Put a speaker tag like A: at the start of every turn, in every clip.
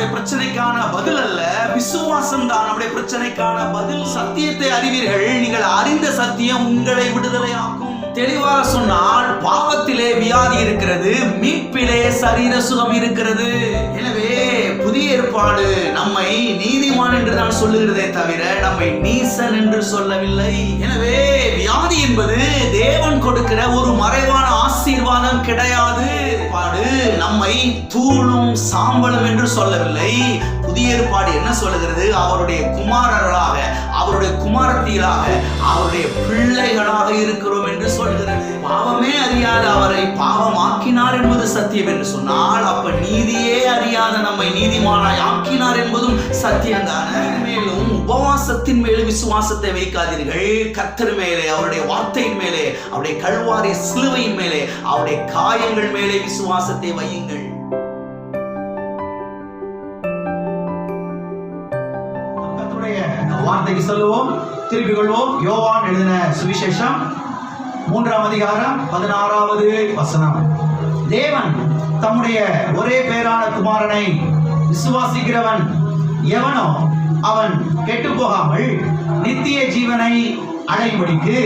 A: நம்முடைய பிரச்சனைக்கான பதில் அல்ல, விசுவாசம் தான் நம்முடைய பிரச்சனைக்கான பதில். சத்தியத்தை அறிவீர்கள், நீங்கள் அறிந்த சத்தியம் உங்களை விடுதலையாக்கும். தெளிவாக சொன்னால் பாவத்திலே வியாதி இருக்கிறது, மீட்பிலே சரீர சுகம் இருக்கிறது. எனவே புதிய ஏற்பாடு நம்மை நீதிமான் என்று தான் சொல்லுகிறதே தவிர நம்மை நீசன் என்று சொல்லவில்லை. எனவே வியாதி என்பது தேவன் கொடுக்கிற ஒரு மறைவான ஆசீர்வாதம் கிடையாது. நம்மை தூளும் சாம்பலும் என்று சொல்லவில்லை. புதிய ஏற்பாடு என்ன சொல்லுகிறது? அவருடைய குமாரர்களாக, அவருடைய குமாரத்திகளாக, அவருடைய பிள்ளைகளாக இருக்கிறோம் என்று சொல்கிறது. பாவமே அறியாத அவரை பாவமாக்கினார் என்பது சத்தியம் என்று சொன்னால், அப்ப நீதியே அறியாத நம்மை நீதிமானாய் ஆக்கினார் என்பதும் சத்தியம்தானே. மேலும் உபவாசத்தின் மேலும் விசுவாசத்தை வைக்காதீர்கள், கர்த்தர் மேலே, அவருடைய வார்த்தையின் மேலே, அவருடைய கல்வாரி சிலுவையின் மேலே, அவருடைய காயங்கள் மேலே விசுவாசத்தை வையுங்கள். வார்த்தைக்கு சொல்லுவோம், திருப்பிக் கொள்வோம். யோவான் எழுதின சுவிசேஷம் 3ஆம் அதிகாரம் 16வது வசனம். தேவன் தம்முடைய ஒரே பேரான குமாரனை விசுவாசிக்கிறவன் எவனோ அவன் கெட்டு போகாமல் நித்திய ஜீவனை அடையும்படிக்கு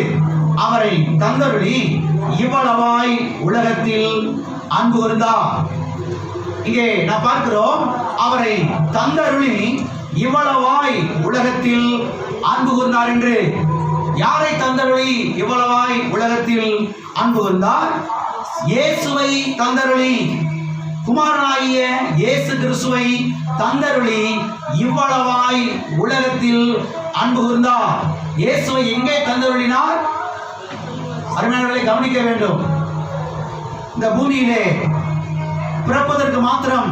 A: அவரை தந்தருளி இவ்வளவாய் உலகத்தில் அன்பு கூர்ந்தார். இங்கே நான் பார்க்கிறோம், அவரை தந்தருளி இவ்வளவாய் உலகத்தில் அன்பு கூர்ந்தார் என்று. யாரை தந்தருளி இவ்வளவாய் உலகத்தில் அன்பு கூர்ந்தார்? இயேசுவை தந்தருளி, குமாரனாகிய இயேசு கிறிஸ்துவை தந்தருளி இவ்வளவாய் உலகத்தில் அன்பு கூர்ந்தார். இயேசுவை எங்கே தந்தருளினார்? அருமையானவர்களை கவனிக்க வேண்டும். இந்த பூமியிலே பிறப்பதற்கு மாத்திரம்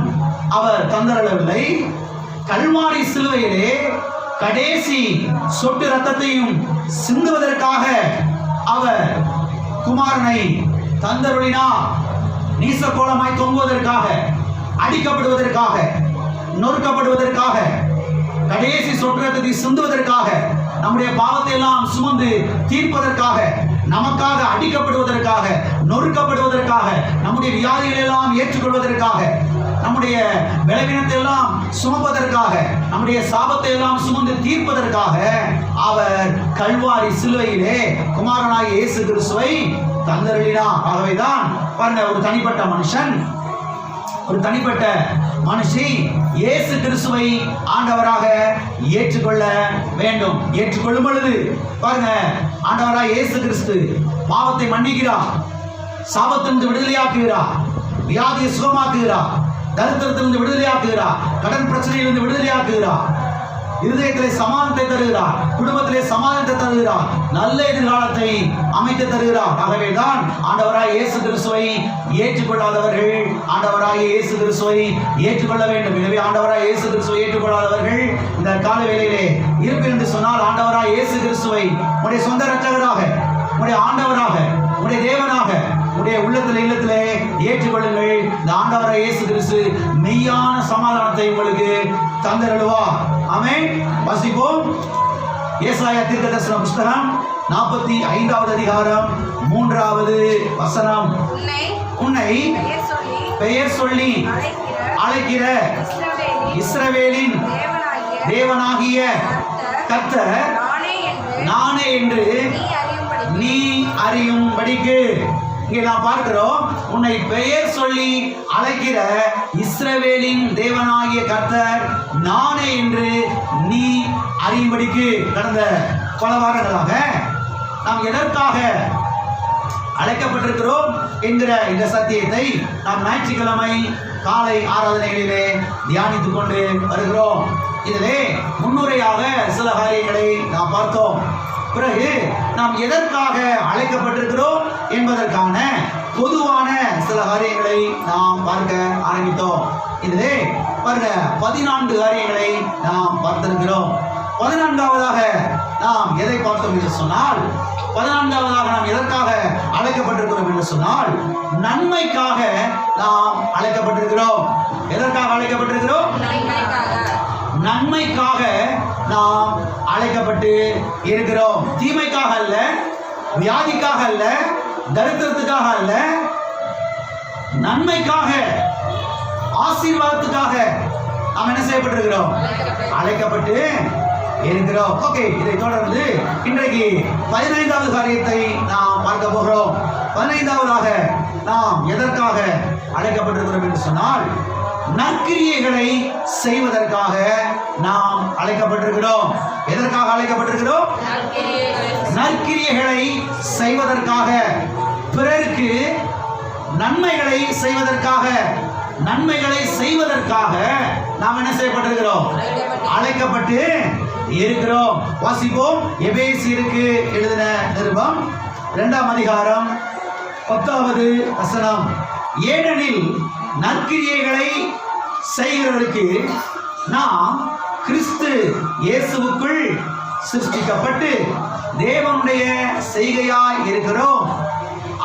A: அவர் தந்தருளவில்லை. கல்வாரி சிலுவையிலே கடைசி சொட்டு ரத்தத்தையும் சிந்துவதற்காக அவர் குமாரனை தந்தருளினார். நீசக்கோலமாய் தொங்குவதற்காக, அடிக்கப்படுவதற்காக, நொறுக்கப்படுவதற்காக, கடைசி சொட்டு ரத்தத்தை சிந்துவதற்காக, நம்முடைய பாவத்தை எல்லாம் சுமந்து தீர்ப்பதற்காக, நமக்காக அடிக்கப்படுவதற்காக, நொறுக்கப்படுவதற்காக, நம்முடைய வியாதிகளை எல்லாம் ஏற்றுக்கொள்வதற்காக, நம்முடைய பலவீனத்தை எல்லாம் சுமப்பதற்காக, நம்முடைய சாபத்தை எல்லாம் சுமந்து தீர்ப்பதற்காக அவர் கல்வாரி சிலுவையிலே குமாரனாகிய இயேசு கிறிஸ்துவை தந்தருளினார். ஆகவேதான் பாருங்க, ஒரு தனிப்பட்ட மனுஷன், ஒரு தனிப்பட்ட மனுஷி இயேசு கிறிஸ்துவை ஆண்டவராக ஏற்றுக்கொள்ள வேண்டும். ஏற்றுக்கொள்ளும் பொழுது பாருங்க, ஆண்டவராக இயேசு கிறிஸ்து பாவத்தை மன்னிக்கிறார், சாபத்திலிருந்து விடுதலையாக்குகிறார், வியாதியை சுகமாக்குகிறார், தரித்திரத்திலிருந்து விடுதலையாக்குகிறார், கடன் பிரச்சனையிலிருந்து விடுதலையாக்குகிறார், இருதயத்திலே சமாதானத்தை தருகிறார், குடும்பத்திலே சமாதானத்தை தருகிறார், நல்ல எதிர்காலத்தை அமைத்து தருகிறார். ஆகவேதான் ஆண்டவராய் இயேசு கிறிஸ்துவை ஏற்றுக்கொள்ளாதவர்கள் ஆண்டவராய் இயேசு கிறிஸ்துவை ஏற்றுக்கொள்ள வேண்டும். எனவே ஆண்டவராய் இயேசு கிறிஸ்துவை ஏற்றுக்கொள்ளாதவர்கள் இந்த கால வேளையிலே இருப்பு என்று சொன்னால், ஆண்டவராய் இயேசு கிறிஸ்துவை உடைய சொந்த இரட்சகராக, உடைய ஆண்டவராக, உடைய தேவனாக உடைய உள்ளத்திலே இல்லத்திலே ஏற்றுக்கொள்ளுங்கள். இந்த ஆண்டவராய் இயேசு கிறிஸ்து மெய்யான சமாதானத்தை உங்களுக்கு தந்தருளுவார். ஆமென். வாசிப்போம். ஏசாயா தீர்க்கதரிசன புத்தகம் 45வது அதிகாரம் 3வது வசனம். உன்னை பெயர் சொல்லி அழைக்கிற இஸ்ரவேலின் தேவனாகிய கர்த்தர் நானே என்று நீ அறியும்படிக்கு. இங்கே நாம் பார்க்கிறோம், உன்னை பெயர் சொல்லி அழைக்கிற இஸ்ரவேலின் தேவனாகிய கர்த்தர் நானே என்று நீ அறியும்படிக்கு. கடந்த பல வாரங்களாக நாம் எதற்காக அழைக்கப்பட்டிருக்கிறோம் என்கிற இந்த சத்தியத்தை நாம் ஞாயிற்றுக்கிழமை காலை ஆராதனைகளிலே தியானித்துக் கொண்டு வருகிறோம். இதிலே முன்னுரையாக சில காரியங்களை நாம் பார்த்தோம். பிறகு நாம் எதற்காக அழைக்கப்பட்டிருக்கிறோம் என்பதற்கான பொதுவான சில காரியங்களை நாம் பார்க்க ஆரம்பித்தோம். இதிலே பாருங்க 14 காரியங்களை நாம் பார்த்திருக்கிறோம். 14வதாக நாம் எதை பார்த்தோம் என்று சொன்னால், 14வதாக நாம் எதற்காக அழைக்கப்பட்டிருக்கிறோம் என்று சொன்னால், நன்மைக்காக நாம் அழைக்கப்பட்டிருக்கிறோம். எதற்காக அழைக்கப்பட்டிருக்கிறோம்? நன்மைக்காக நாம் அழைக்கப்பட்டு இருக்கிறோம். தீமைக்காக அல்ல, வியாதிக்காக அல்ல, தரித்திரத்துக்காக அல்ல, நன்மைக்காக, ஆசீர்வாதத்துக்காக, நாம் என்ன செய்யப்பட்டிருக்கிறோம்? அழைக்கப்பட்டு இருக்கிறோம். ஓகே, இதை தொடர்ந்து இன்றைக்கு 15வது காரியத்தை நாம் பார்க்க போகிறோம். 15வதாக நாம் எதற்காக அழைக்கப்பட்டிருக்கிறோம் என்று சொன்னால், நற்கிரியைகளை செய்வதற்காக நாம் அழைக்கப்பட்டிருக்கிறோம். எதற்காக அழைக்கப்பட்டிருக்கிறோம்? நற்கிரியைகளை செய்வதற்காக, பிறருக்கு நன்மைகளை செய்வதற்காக, நன்மைகளை செய்வதற்காக நாம் என்ன செய்யப்பட்டிருக்கிறோம்? அழைக்கப்பட்டு இருக்கிறோம். வாசிப்போம். எபேசியருக்கு எழுதின நிருபம் 2ஆம் அதிகாரம் 10வது வசனம். ஏனெனில் நற்கிரியைகளை செய்கிறதற்கு நாம் கிறிஸ்து இயேசுவுக்குள் சிருஷ்டிக்கப்பட்டு தேவனுடைய செய்கையாய் இருக்கிறோம்.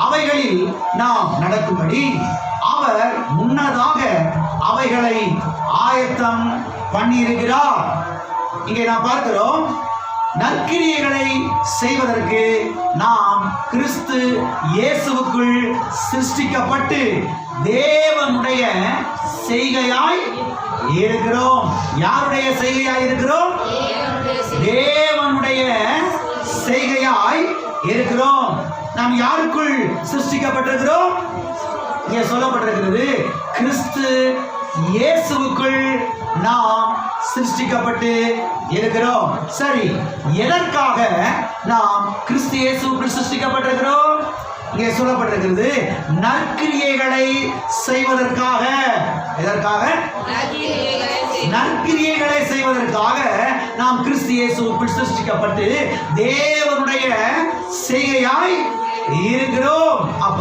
A: அவைகளில் நாம் நடக்கும்படி அவர் முன்னதாக அவைகளை ஆயத்தம் பண்ணியிருக்கிறார். இங்கே நாம் பார்க்கிறோம், நற்கிரியைகளை செய்வதற்கு நாம் கிறிஸ்து இயேசுவுக்குள் சிருஷ்டிக்கப்பட்டு தேவனுடைய செய்கையாய் இருக்கிறோம். யாருடைய செய்கையாய் இருக்கிறோம்? தேவனுடைய செய்கையாய் இருக்கிறோம். நாம் யாருக்குள் சிருஷ்டிக்கப்பட்டிருக்கிறோம்? இங்கே சொல்லப்பட்டிருக்கிறது, கிறிஸ்து இயேசுவுக்குள் நாம் சிருஷ்டிக்கப்பட்டு இருக்கிறோம். சரி, எதற்காக நாம் கிறிஸ்து இயேசுவுக்குள் சிருஷ்டிக்கப்பட்டிருக்கிறோம்? இங்கே சொல்லப்பட்டிருக்கிறது, நற்கிரியைகளை செய்வதற்காக. எதற்காக? நற்கிரியைகளை செய்வதற்காக நாம் கிறிஸ்து இயேசுவுக்குள் சிருஷ்டிக்கப்பட்டு தேவனுடைய செய்கையாய் இருக்கிறோம். அப்ப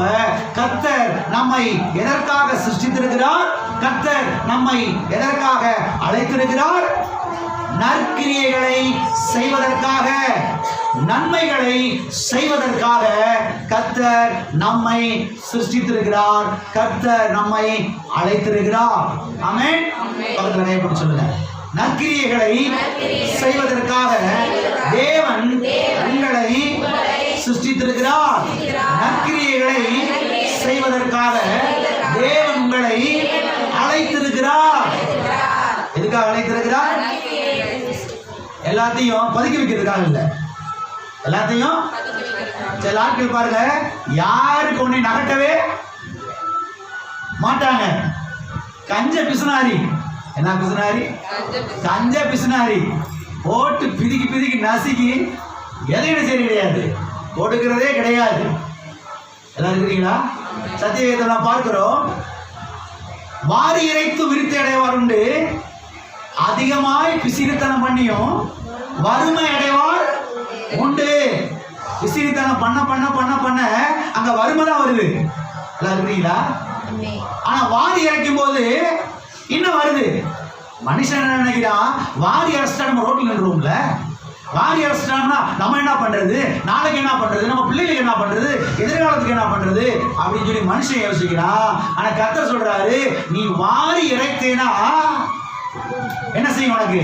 A: கர்த்தர் நம்மை எதற்காக சிருஷ்டித்திருக்கிறார்? கர்த்தர் நம்மை எதற்காக அழைத்திருக்கிறார்? நற்கிரியைகளை செய்வதற்காக, நன்மைகளை செய்வதற்காக கர்த்தர் நம்மை சிருஷ்டித்திருக்கிறார். கர்த்தர் நம்மை அழைத்திருக்கிறார். ஆமென். பக்கத்துல சொல்லுங்க. நற்கிரியைகளை செய்வதற்காக தேவன் உங்களை சிருஷ்டித்திருக்கிறார். நற்கிரியைகளை செய்வதற்காக தேவன் உங்களை அழைத்திருக்கிறார். எதுக்காக அழைத்திருக்கிறார்? எல்லாத்தையும் பதுக்கி வைக்கிறதுக்காக இல்ல. எல்லாத்தையும் சில ஆட்கள் பாருங்க, யாருக்கு ஒன்றை நகட்டவே மாட்டாங்க. கஞ்ச பிசுனாரி. என்ன பிசுனாரி? கஞ்ச பிசுனாரி. போட்டு பிதிக்கி பிதிக்கி நசுக்கி எதையும் சரி கிடையாது, கொடுக்கிறதே கிடையாது. எல்லாம் இருக்கிறீங்களா? சத்தியத்தை நான் பார்க்கிறோம். வாரி இறைத்து விருத்தி அடைவார் உண்டு, அதிகமாய் பிசிறித்தனம் பண்ணியும் வறுமை அடைவார் உண்டு. பிசிறித்தனம் பண்ண பண்ண பண்ண பண்ண அங்க வறுமை தான் வருது. எல்லாம் இருக்கிறீங்களா? ஆனா வாரி இறைக்கும் போது இன்னும் வருது. மனுஷன் என்ன நினைக்கிறான்? வாரி அரைச்சிட்டா நம்ம ரோட்டில் நின்றுவோம்ல, வாரி அரைச்சிட்டோம்னா நம்ம என்ன பண்றது, நாளைக்கு என்ன பண்றது, நம்ம பிள்ளைகளுக்கு என்ன பண்றது, எதிர்காலத்துக்கு என்ன பண்றது அப்படின்னு சொல்லி மனுஷன் யோசிக்கிறான். ஆனா கர்த்தர் சொல்றாரு, நீ வாரி இறைத்தேனா என்ன செய்யும்? உனக்கு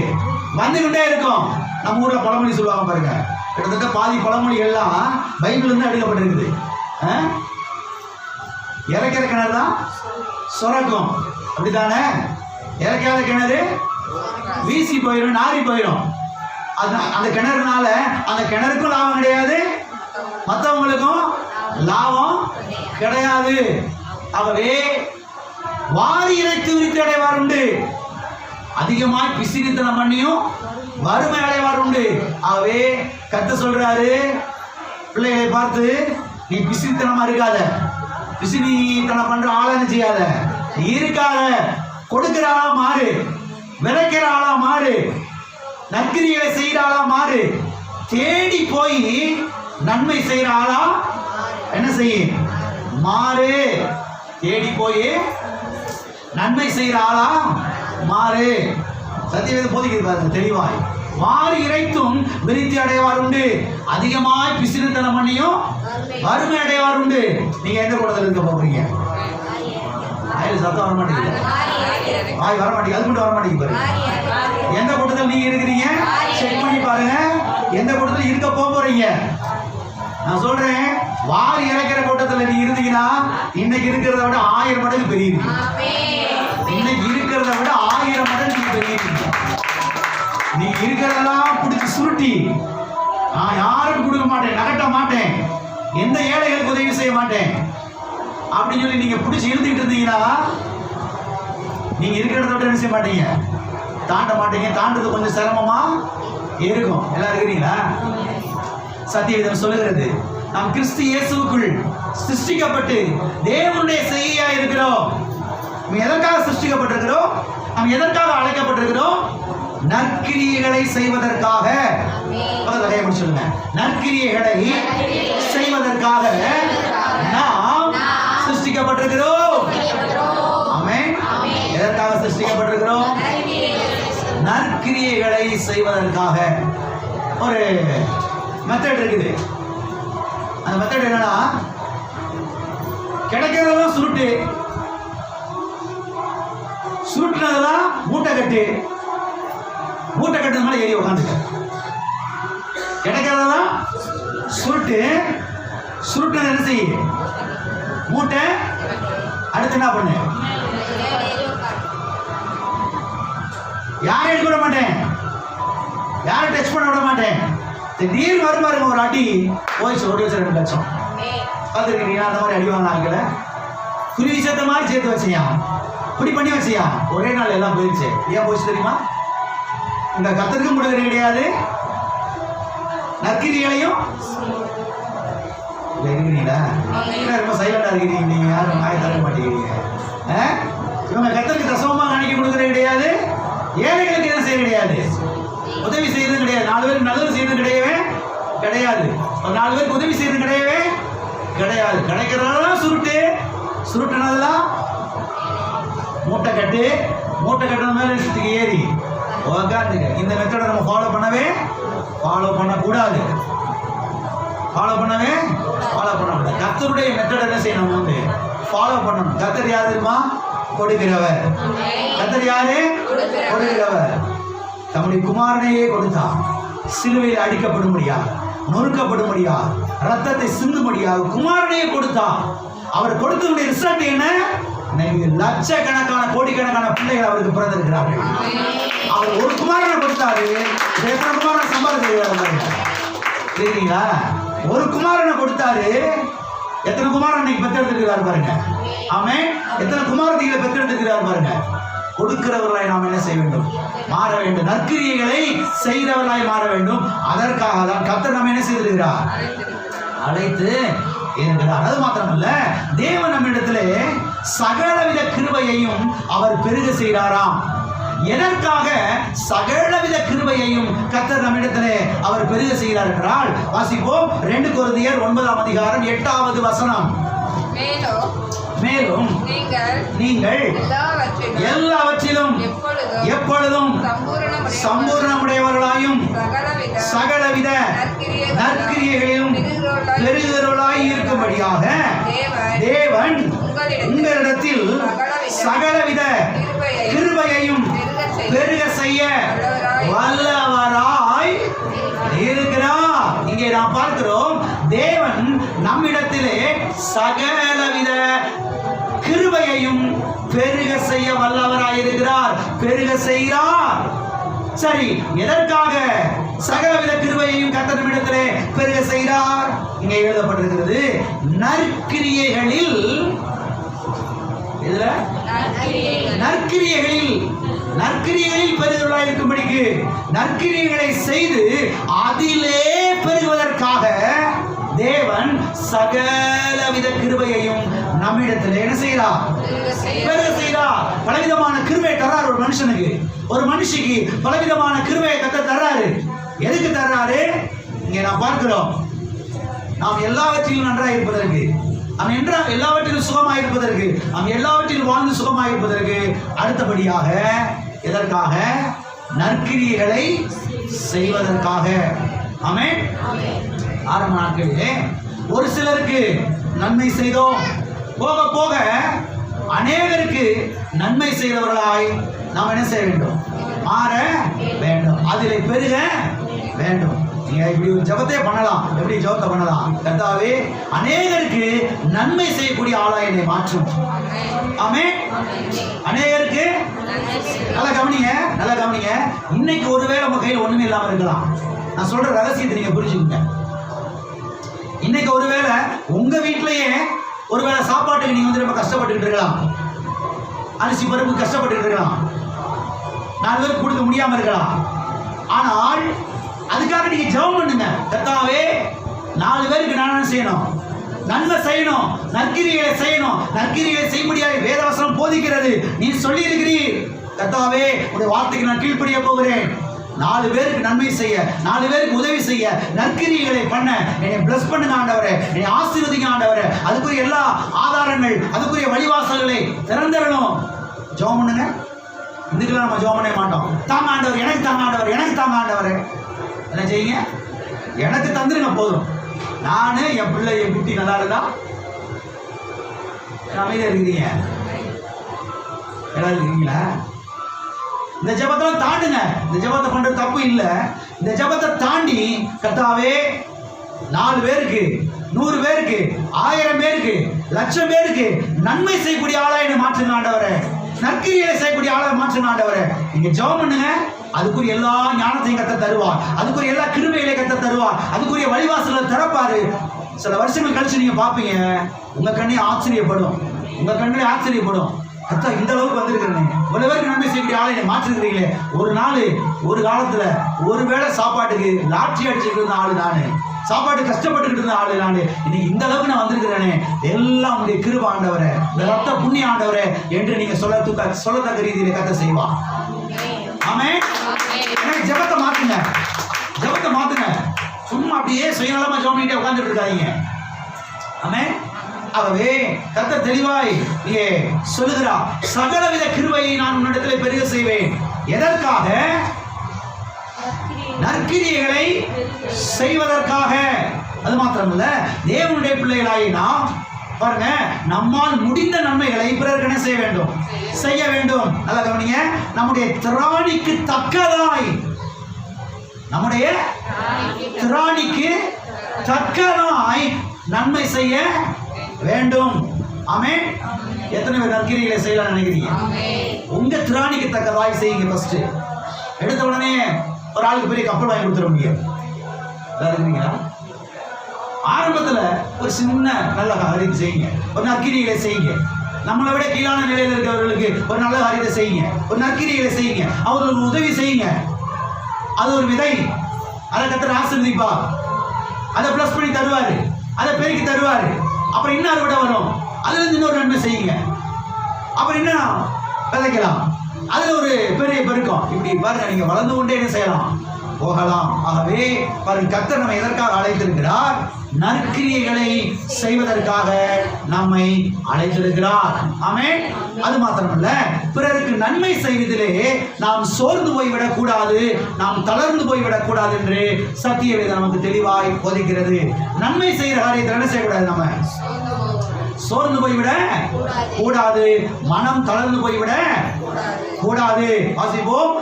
A: வந்துகிட்டே இருக்கும். நம்ம ஊர்ல பழமொழி சொல்லுவாங்க பாருங்க, கிட்டத்தட்ட பாதி பழமொழிகள் எல்லாம் பைபிள் இருந்து எடுக்கப்பட்டிருக்குது. இறக்கிற கிணறு தான் சுரக்கும், அப்படித்தானே? இறக்காத கிணறு வீசி போயிடும், நாரி போயிடும். அந்த கிணறுனால அந்த கிணறுக்கும் லாபம் கிடையாது, மற்றவங்களுக்கும் லாபம் கிடையாது. ஆகவே வாரி இறைத்து விருத்தி அடைவார் உண்டு, அதிகமாய் பிசிறித்தனம் பண்ணியும் வறுமை அடைவார் உண்டு. ஆகவே கர்த்தர் சொல்றாரு, பிள்ளைகளை பார்த்து, நீ பிசிறித்தனமா இருக்காத, பிசிறித்தனம் பண்ற ஆளன்னு செய்யாத, இருக்காத, கொடுக்கிற ஆளா மாறு, விதைக்கிற ஆளா மாறு, நற்கிரியைகளை செய்கிற ஆளா மாறு, தேடி போய் நன்மை செய்கிற ஆளா என்ன செய்ய மாறு, தேடி போய் நன்மை செய்கிற ஆளா மாறு. சத்தியவேதம் போதிக்கிறது பாருங்க தெளிவாய். வாரி இறைத்தும் விருத்தி அடைவார் உண்டு, அதிகமாய் பிசிறித்தனம் பண்ணியும் வறுமை அடைவார் உண்டு. நீங்க எந்த கூடத்தில் இருக்க போறீங்க? ஆயிரம் சத்தம் வர மாட்டேங்குது, வாய் வர மாட்டேங்குது, அது மட்டும் வர மாட்டேங்குது பாருங்க. எந்த கூட்டத்தில் நீங்க இருக்கிறீங்க செக் பண்ணி பாருங்க, எந்த கூட்டத்தில் இருக்க போறீங்க. நான் சொல்றேன், வாரி இறைக்கிற கூட்டத்தில் நீ இருந்தீங்கன்னா இன்னைக்கு இருக்கிறத விட 1000 மடங்கு பெரிய. இன்னைக்கு இருக்கிறத
B: இருக்கிறத விட 1000 மடங்கு நீங்க பெருகிட்டீங்க. நீங்க இருக்கிறதெல்லாம் பிடிச்சி சுருட்டி, நான் யாருக்கும் கொடுக்க மாட்டேன், நகட்ட மாட்டேன், எந்த ஏழைகளுக்கு உதவி செய்ய மாட்டேன் அப்படின்னு சொல்லி நீங்க பிடிச்சி இழுத்துக்கிட்டு இருந்தீங்கன்னா நீங்க இருக்கிற இடத்த விட்டு என்ன செய்ய மாட்டீங்க, தாண்ட மாட்டீங்க. தாண்டது கொஞ்சம் சிரமமா இருக்கும். எல்லாம் இருக்கிறீங்களா? சத்தியவேதம் சொல்லுகிறது, நாம் கிறிஸ்து இயேசுவுக்குள் சிருஷ்டிக்கப்பட்டு தேவனுடைய செய்கையா இருக்கிறோம். நாம் எதற்காக சிருஷ்டிக்கப்பட்டிருக்கிறோம்? நாம் எதற்காக அழைக்கப்பட்டிருக்கிறோம்? நற்கிரியைகளை செய்வதற்காக. சொல்லுங்க, நற்கிரியைகளை செய்வதற்காக நாம் சிருஷ்டிக்கப்பட்டிருக்கிறோம். ஆமென். எதற்காக சிருஷ்டிக்கப்பட்டிருக்கிறோம்? நற்கிரியைகளை செய்வதற்காக. ஒரு மெத்தட் இருக்குது. அந்த மெத்தட் என்னன்னா, கிடைக்கிறதெல்லாம் சுருட்டு, சுருட்டுனதெல்லாம் மூட்டை கட்டு, மூட்டை கட்டுறதுனால ஏறி உட்காந்துக்க. கிடைக்கிறதெல்லாம் சுருட்டு, சுருட்டுனது என்ன செய்ய, மூட்டை. அடுத்து என்ன பண்ணு, யாரையும் எடுக்க விட மாட்டேன், யாரை டச் பண்ண விட மாட்டேன். திடீர்னு வரும் பாருங்க ஒரு அடி, போயிடுச்சு, 1 லட்சம் 2 லட்சம். பார்த்துருக்கீங்களா? அந்த மாதிரி அடி வாங்கினாங்கல்ல, குருவி சேர்த்த மாதிரி சேர்த்து வச்சியா, இப்படி பண்ணி வச்சியா, ஒரே நாள் எல்லாம் போயிடுச்சு. ஏன் போயிடுச்சு தெரியுமா? இந்த கத்தருக்கும் கொடுக்கறது கிடையாது, நற்கிரியைகளையும் இருக்கிறீங்களா? ரொம்ப சைலண்டா இருக்கிறீங்க, நீங்க யாரும் வாயை தர மாட்டேங்கிறீங்க. இவங்க கத்தருக்கு தசமமா காணிக்க கொடுக்கறது கிடையாது, ஏழைகளுக்கு என்ன செய்ய கிடையாது, உதவி செய்யறது கிடையாது, 4 பேருக்கு நல்லது செய்யறது கிடையவே கிடையாது, ஒரு 4 பேருக்கு உதவி செய்யறது கிடையவே கிடையாது. கிடைக்கிறதெல்லாம் சுருட்டு, சுருட்டுனதெல்லாம் மூட்டை கட்டு, மூட்டை கட்டுறது மேல இஷ்டத்துக்கு ஏறி உட்காந்துக்க. இந்த மெத்தடை நம்ம ஃபாலோ பண்ணவே பண்ணக்கூடாது, ஃபாலோ பண்ணக்கூடாது. கர்த்தருடைய மெத்தடை என்ன செய்யணும், நம்ம வந்து ஃபாலோ பண்ணணும். கர்த்தர் யாரு தெரியுமா? கொடுக்கிறவர். கர்த்தர் யாரு? கொடுக்கிறவர். தம்முடைய குமாரனையே கொடுத்தார், சிலுவையில் அடிக்கப்படும்படியா, நொறுக்கப்படும்படியா, ரத்தத்தை சிந்தும்படியாக குமாரனையே கொடுத்தார். அவர் கொடுத்ததுடைய ரிசல்ட் என்ன? லட்சக்கணக்கான கோடிக்கணக்கான பிள்ளைகள் அவருக்கு பிறந்திருக்கிறார்கள். அவர் ஒரு குமாரனை கொடுத்தாரு, எத்தனை குமாரனை சம்பாதிக்கிறீங்களா? ஒரு குமாரனை கொடுத்தாரு, எத்தனை குமாரனை பெற்றெடுத்துக்கிறார் பாருங்க. ஆமென். எத்தனை குமாரத்திகளை பெற்றெடுத்துக்கிறார் பாருங்க. கொடுக்கிறவர்களாய் நாம் என்ன செய்ய வேண்டும்? மாற வேண்டும். நற்கிரியைகளை செய்கிறவர்களாய் மாற வேண்டும். அதற்காக தான் கர்த்தர் நம்ம என்ன செய்திருக்கிறார்? அழைத்து இருக்கிறார். அது மாத்திரமல்ல, தேவன் நம்மிடத்திலே சகலவித கிருபையையும் அவர் பெருக செய்கிறாராம். எதற்காக சகலவித கிருபையையும் கர்த்தர் நம்மிடத்திலே அவர் பெருக செய்கிறார் என்றால், வாசிப்போம். 2 கொரிந்தியர் 9ஆம் அதிகாரம் 8வது வசனம். மேலும் நீங்கள் எல்லாவற்றிலும் எப்பொழுதும் சம்பூர்ணமுடையவர்களாயும் சகலவித நற்கிரியைகளிலும் பெருகிறவர்களாய் இருக்கும்படியாக தேவன் உங்களிடத்தில் சகலவித கிருபையையும் பெருக செய்ய வல்லவராய் இருக்கிறார். இங்கே நாம் பார்க்கிறோம், தேவன் நம்மிடத்திலே சகலவித கிருபையையும் பெருக செய்ய வல்லவராய் இருக்கிறார், பெருக செய்கிறார். சரி, எதற்காக சகலவித கிருபையையும் கர்த்தர் நம்மிடத்திலே பெருக செய்கிறார்? இங்கே எழுதப்பட்டிருக்கிறது, நற்கிரியைகளில். இதுல நற்கிரியைகளில் பெருகிறவர்களாய் இருக்கும்படிக்கு, நற்கிரியைகளை செய்து அதிலே பெருகுவதற்காக தேவன் சகலவித கிருபையையும் நம்மிடத்தில் என்ன செய்கிறார்? பெருக செய்கிறார். பலவிதமான கிருபை தர்றார் ஒரு மனுஷனுக்கு, ஒரு மனுஷிக்கு பலவிதமான கிருபையை கர்த்தர் தர்றாரு. எதுக்கு தர்றாரு? இங்கே நாம் பார்க்கிறோம், நாம் எல்லாவற்றிலும் நன்றாக இருப்பதற்கு, நாம் எல்லாவற்றிலும் சுகமாக இருப்பதற்கு, நாம் எல்லாவற்றிலும் வாழ்ந்து சுகமாக இருப்பதற்கு, அடுத்தபடியாக எதற்காக? நற்கிரியைகளை செய்வதற்காக. ஆமென். ஆரம்ப நாட்களிலே ஒரு சிலருக்கு நன்மை செய்தோம், போக போக அநேகருக்கு நன்மை செய்தவர்களாய் நாம் என்ன செய்ய வேண்டும்? மாற வேண்டும், அதிலே பெருக வேண்டும். நீங்க இப்படி ஒரு ஜெபத்தை பண்ணலாம். எப்படி ஜெபத்தை பண்ணலாம்? கர்த்தாவே, அநேகருக்கு நன்மை செய்யக்கூடிய ஆளா என்னை மாற்றும். ஆமென். அநேகருக்கு நல்லா கவனிங்க, நல்லா கவனிங்க. இன்னைக்கு ஒருவேளை உங்க கையில் ஒண்ணுமே இல்லாம இருக்கலாம். நான் சொல்ற ரகசியத்தை நீங்க புரிஞ்சுக்கங்க. இன்னைக்கு ஒருவேளை உங்க வீட்டிலேயே ஒருவேளை சாப்பாட்டுக்கு நீங்க வந்து ரொம்ப கஷ்டப்பட்டுக்கிட்டு இருக்கலாம். அரிசி பருப்பு கஷ்டப்பட்டுக்கிட்டு இருக்கலாம். 4 பேருக்கு கொடுக்க முடியாம இருக்கலாம். ஆனால் அதுக்காக நீங்க ஜெபம் பண்ணுங்க. கர்த்தாவே, 4 பேருக்கு நான் என்ன செய்யணும்? நன்மை செய்யணும், நற்கிரிகளை செய்யணும். நற்கிரிகளை செய்யும்படியாக வேதவசனம் போதிக்கிறது. நீ சொல்லி இருக்கிறீர். கர்த்தாவே, உடைய வார்த்தைக்கு நான் கீழ்ப்படிய போகிறேன். 4 பேருக்கு நன்மை செய்ய, 4 பேருக்கு உதவி செய்ய, நற்கிரிகளை பண்ண என்னை பிளஸ் பண்ணுங்க ஆண்டவரே, என்னை ஆசீர்வதிங்க ஆண்டவரே. அதுக்குரிய எல்லா ஆதாரங்கள், அதுக்குரிய வழிவாசல்களை திறந்துடணும். ஜெபம் பண்ணுங்க. இதுக்கெல்லாம் நம்ம ஜெபம் பண்ண மாட்டோம். தாங்க ஆண்டவர், எனக்கு தாங்க ஆண்டவர், எனக்கு தாங்க ஆண்டவர். என்ன செய்யுங்க? எனக்கு தந்துருங்க போதும். நானு, என் பிள்ளை, என் குட்டி நல்லா இருந்தா அமைதியா இருக்கிறீங்க. எல்லாரும் இருக்கீங்களா? இந்த ஜெபத்தை தாண்டுங்க. இந்த ஜெபத்தை பண்றது தப்பு இல்லை. இந்த ஜெபத்தை தாண்டி கர்த்தாவே, 4 பேருக்கு, 100 பேருக்கு, 1000 பேருக்கு, 1,00,000 பேருக்கு நன்மை செய்யக்கூடிய ஆளா என்னை மாற்றுங்க ஆண்டவரே. நற்கிரியை செய்யக்கூடிய ஆளை மாற்றுங்க ஆண்டவரே. நீங்க ஜெபம் பண்ணுங்க. அதுக்குரிய எல்லா ஞானத்தையும் கத்த தருவார். அதுக்குரிய எல்லா கிருபைகளை கத்த தருவார். அதுக்குரிய வழிவாசலை திறப்பாரு. சில வருஷங்கள் கழிச்சு நீங்க பாப்பீங்க, உங்க கண்ணே ஆச்சரியப்படும். உங்க கண்ணே ஆச்சரியப்படும். அத்தா இந்த அளவுக்கு வந்திருக்கிறேன், இவ்வளவு பேருக்கு நன்மை செய்யக்கூடிய ஆளை மாற்றிருக்கிறீங்களே. ஒரு நாள், ஒரு காலத்துல ஒருவேளை சாப்பாட்டுக்கு லாட்சி அடிச்சுட்டு இருந்த ஆளு நானு, சாப்பாடு கஷ்டப்பட்டுக்கிட்டு இருந்த ஆளு நானு. இன்னைக்கு இந்த அளவுக்கு நான் வந்திருக்கிறேனே, எல்லாம் உங்களுடைய கிருபை ஆண்டவரே, இந்த ரத்த புண்ணிய ஆண்டவரே என்று நீங்க சொல்லத்தக்க ரீதியில கத்த செய்வா. ஆமென். ஜெபத்தை மாத்துங்க, ஜெபத்தை மாத்துங்க. சும்மா அப்படியே சுயநலமா ஜெபம் பண்ணிட்டே உட்கார்ந்துட்டு இருக்காதீங்க. ஆமென். ஆகவே கர்த்தர் தெளிவாய் இங்கே சொல்லுகிறார், சகலவித கிருபையை நான் உன்னிடத்தில் பெருக செய்வேன். எதற்காக? நற்கிரியைகளை செய்வதற்காக. அது மாத்திரமல்ல, தேவனுடைய பிள்ளைகளாகி நாம் பாருங்க, நம்மால் முடிந்த நன்மைகளை பிறருக்கு என்ன செய்ய வேண்டும்? செய்ய வேண்டும். நல்லா கவனிங்க. நம்முடைய திராணிக்கு தக்கதாய், நம்முடைய திராணிக்கு தக்கதாய் நன்மை செய்ய வேண்டும். ஆமென். எத்தனை பேர் நற்கிரிகளை செய்யலாம் நினைக்கிறீங்க? உங்க திராணிக்கு தக்கதாய் செய்யுங்க. ஃபர்ஸ்ட் எடுத்த உடனே ஒரு ஆளுக்கு பெரிய கப்பல் வாங்கி கொடுத்துட முடியாது. இருக்கிறீங்களா? ஆரம்பத்துல ஒரு சின்ன நல்ல காரியத்தை செய்யுங்க, ஒரு நற்கிரிகளை செய்யுங்க. நம்மளை விட கீழான நிலையில் இருக்கிறவர்களுக்கு ஒரு நல்ல காரியத்தை செய்யுங்க, ஒரு நற்கிரிகளை செய்யுங்க, அவர்களுக்கு உதவி செய்யுங்க. அது ஒரு விதை. அதை கர்த்தர் ஆசீர்வதிப்பா. அதை பிளஸ் பண்ணி தருவாரு, அதை பெருக்கி தருவாரு. அப்புறம் இன்னும் அறுவடை வரும். அதுல இருந்து இன்னொரு நன்மை செய்யுங்க. அப்புறம் என்ன விதைக்கலாம், அதுல ஒரு பெரிய பெருக்கம். இப்படி பாருங்க, நீங்க வளர்ந்து கொண்டே என்ன செய்யலாம்? போகலாம். ஆகவே பாருங்க, கர்த்தர் நம்ம எதற்காக அழைத்திருக்கிறார்? நற்கிரியைகளை செய்வதற்காக நம்மை அழைத்திருக்கிறார். ஆமென். அது மாத்திரமல்ல, பிறருக்கு நன்மை செய்வதிலே நாம் சோர்ந்து போய்விடக் கூடாது, நாம் தளர்ந்து போய்விடக் கூடாது என்று சத்திய வேதம் நமக்கு தெளிவாய் போதிக்கிறது. நன்மை செய்கிற காரியத்தில் என்ன செய்யக்கூடாது? நம்ம சோர்ந்து போய்விட கூடாது, மனம் தளர்ந்து போய்விட கூடாது. வாசிப்போம்.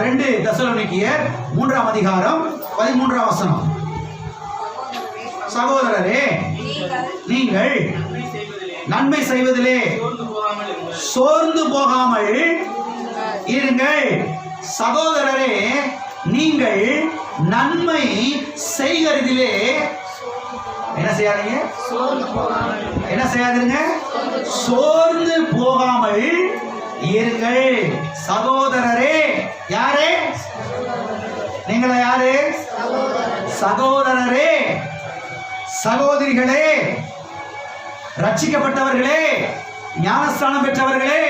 B: 2 தெசலோனிக்கேயர் 3ஆம் அதிகாரம் 13ஆம் வசனம். சகோதரரே, நீங்கள் நன்மை செய்வதிலே சோர்ந்து போகாமல் இருங்கள். சகோதரரே, நீங்கள் நன்மை செய்கிறதிலே என்ன செய்யாதீங்க? என்ன செய்யாதீங்க? சோர்ந்து போகாமல் இருங்கள். சகோதரரே, யாரே? நீங்களா? யாரு? சகோதரரே, சகோதரிகளே, ரட்சிக்கப்பட்டவர்களே, ஞானஸ்தானம் பெற்றவர்களே,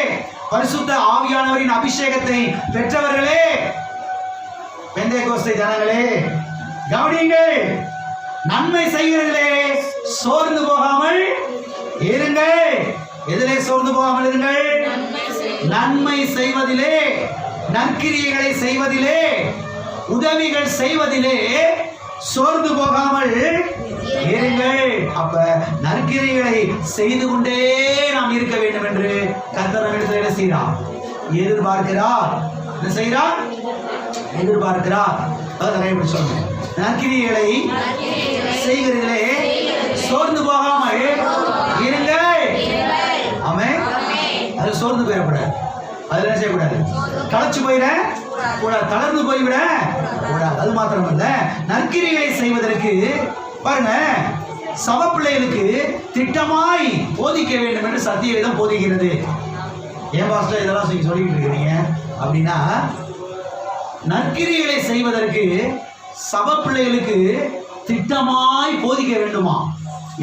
B: பரிசுத்த ஆவியானவரின் அபிஷேகத்தை பெற்றவர்களே, பெந்தேகோஸ்தே ஜனங்களே, கவனியுங்கள். நன்மை செய்வதிலே சோர்ந்து போகாமல் இருங்கள். எதிலே சோர்ந்து போகாமல் இருங்கள்? நன்மை செய்வதிலே, நற்கிரியைகளை செய்வதிலே, உதவிகள் செய்வதிலே சோர்ந்து போகாமல் இருங்கள். அப்ப நற்கிரியைகளை செய்து கொண்டே நாம் இருக்க வேண்டும் என்று கர்த்தர் நம்மிடத்தில் என்ன செய்கிறார்? எதிர்பார்க்கிறார். என்ன செய்கிறார்? எதிர்பார்க்கிறார். அதை நிறைய சொல்லுங்க. நற்கிரியைகளை செய்கிறீர்களே, சோர்ந்து போகாமல் இருங்கள். ஆமென். அது சோர்ந்து போயிடக்கூடாது. அதுல என்ன செய்யக்கூடாது? களைச்சு போயிட கூடாது, தளர்ந்து போய்விட கூடாது. அது மாத்திரமல்ல, நற்கிரியைகளை செய்வதற்கு பாருங்க, சப பிள்ளைகளுக்கு திட்டமாய் போதிக்க வேண்டும் என்று சத்திய வேதம் போதிக்கிறது. ஏன் பாஸ்டர் இதெல்லாம் சொல்லிட்டு இருக்கிறீங்க அப்படின்னா, நற்கிரியைகளை செய்வதற்கு சப பிள்ளைகளுக்கு திட்டமாய் போதிக்க வேண்டுமா?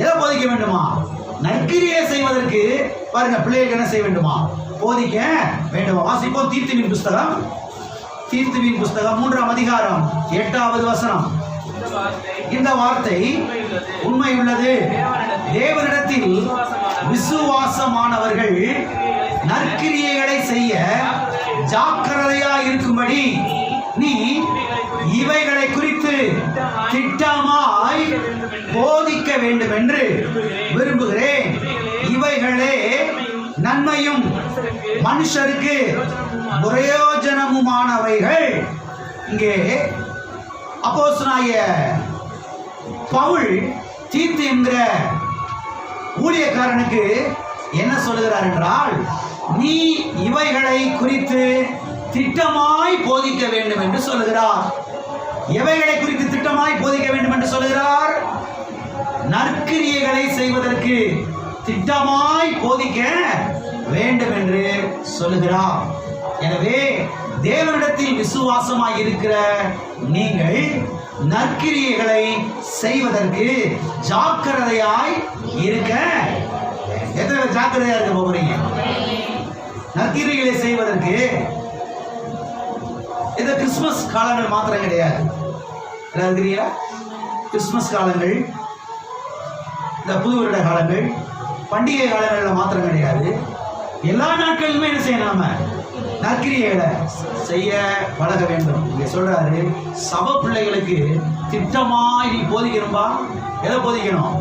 B: எதை போதிக்க வேண்டுமா? நற்கிரியை செய்வதற்கு பாருங்க, பிள்ளைகளுக்கு என்ன செய்ய வேண்டுமா? போதிக்க வேண்டுமா? வாசிப்போம் தீர்த்துவின் புஸ்தகம், தீர்த்துவின் புஸ்தகம் 3ஆம் அதிகாரம் 8வது வசனம். இந்த வார்த்தை உண்மை உள்ளது, தேவனிடத்தில் விசுவாசமானவர்கள் நற்கிரியைகளை செய்ய ஜாக்கிரதையா இருக்கும்படி நீ இவைகளை குறித்து திட்டமாய் போதிக்க வேண்டும் என்று விரும்புகிறேன். இவைகளே நன்மையும் மனுஷருக்கு பிரயோஜனமுமானவைகள். இங்கே அப்போஸ்தலனாகிய பவுல் தீத்து என்கிற ஊழியக்காரனுக்கு என்ன சொல்லுகிறார் என்றால், நீ இவைகளை குறித்து திட்டமாய் போதிக்க வேண்டும் என்று சொல்லுகிறார். எவைகளை குறித்து திட்டமாய் போதிக்க வேண்டும் என்று சொல்லுகிறார்? நற்கிரியைகளை செய்வதற்கு திட்டமாய் போதிக்க வேண்டும் என்று சொல்லுகிறார். எனவே தேவனிடத்தில் விசுவாசமாய் இருக்கிற நீங்கள் நற்கிரியைகளை செய்வதற்கு ஜாக்கிரதையாய் இருக்க. எத்தனை ஜாக்கிரதையா இருக்க போறீங்க? நற்கிரியைகளை செய்வதற்கு இந்த கிறிஸ்துமஸ் காலங்கள் மாத்திரம் கிடையாது. கிறிஸ்துமஸ் காலங்கள், இந்த புது வருட காலங்கள், பண்டிகை காலங்களில் மாத்திரம் கிடையாது. எல்லா நாட்களிலுமே என்ன செய்யணும்? நாம நற்கிரியைகளை செய்ய பழக வேண்டும். இங்க சொல்றாரு, சப பிள்ளைகளுக்கு திட்டமாய் நீ போதிக்கணும்பா. எதை போதிக்கணும்?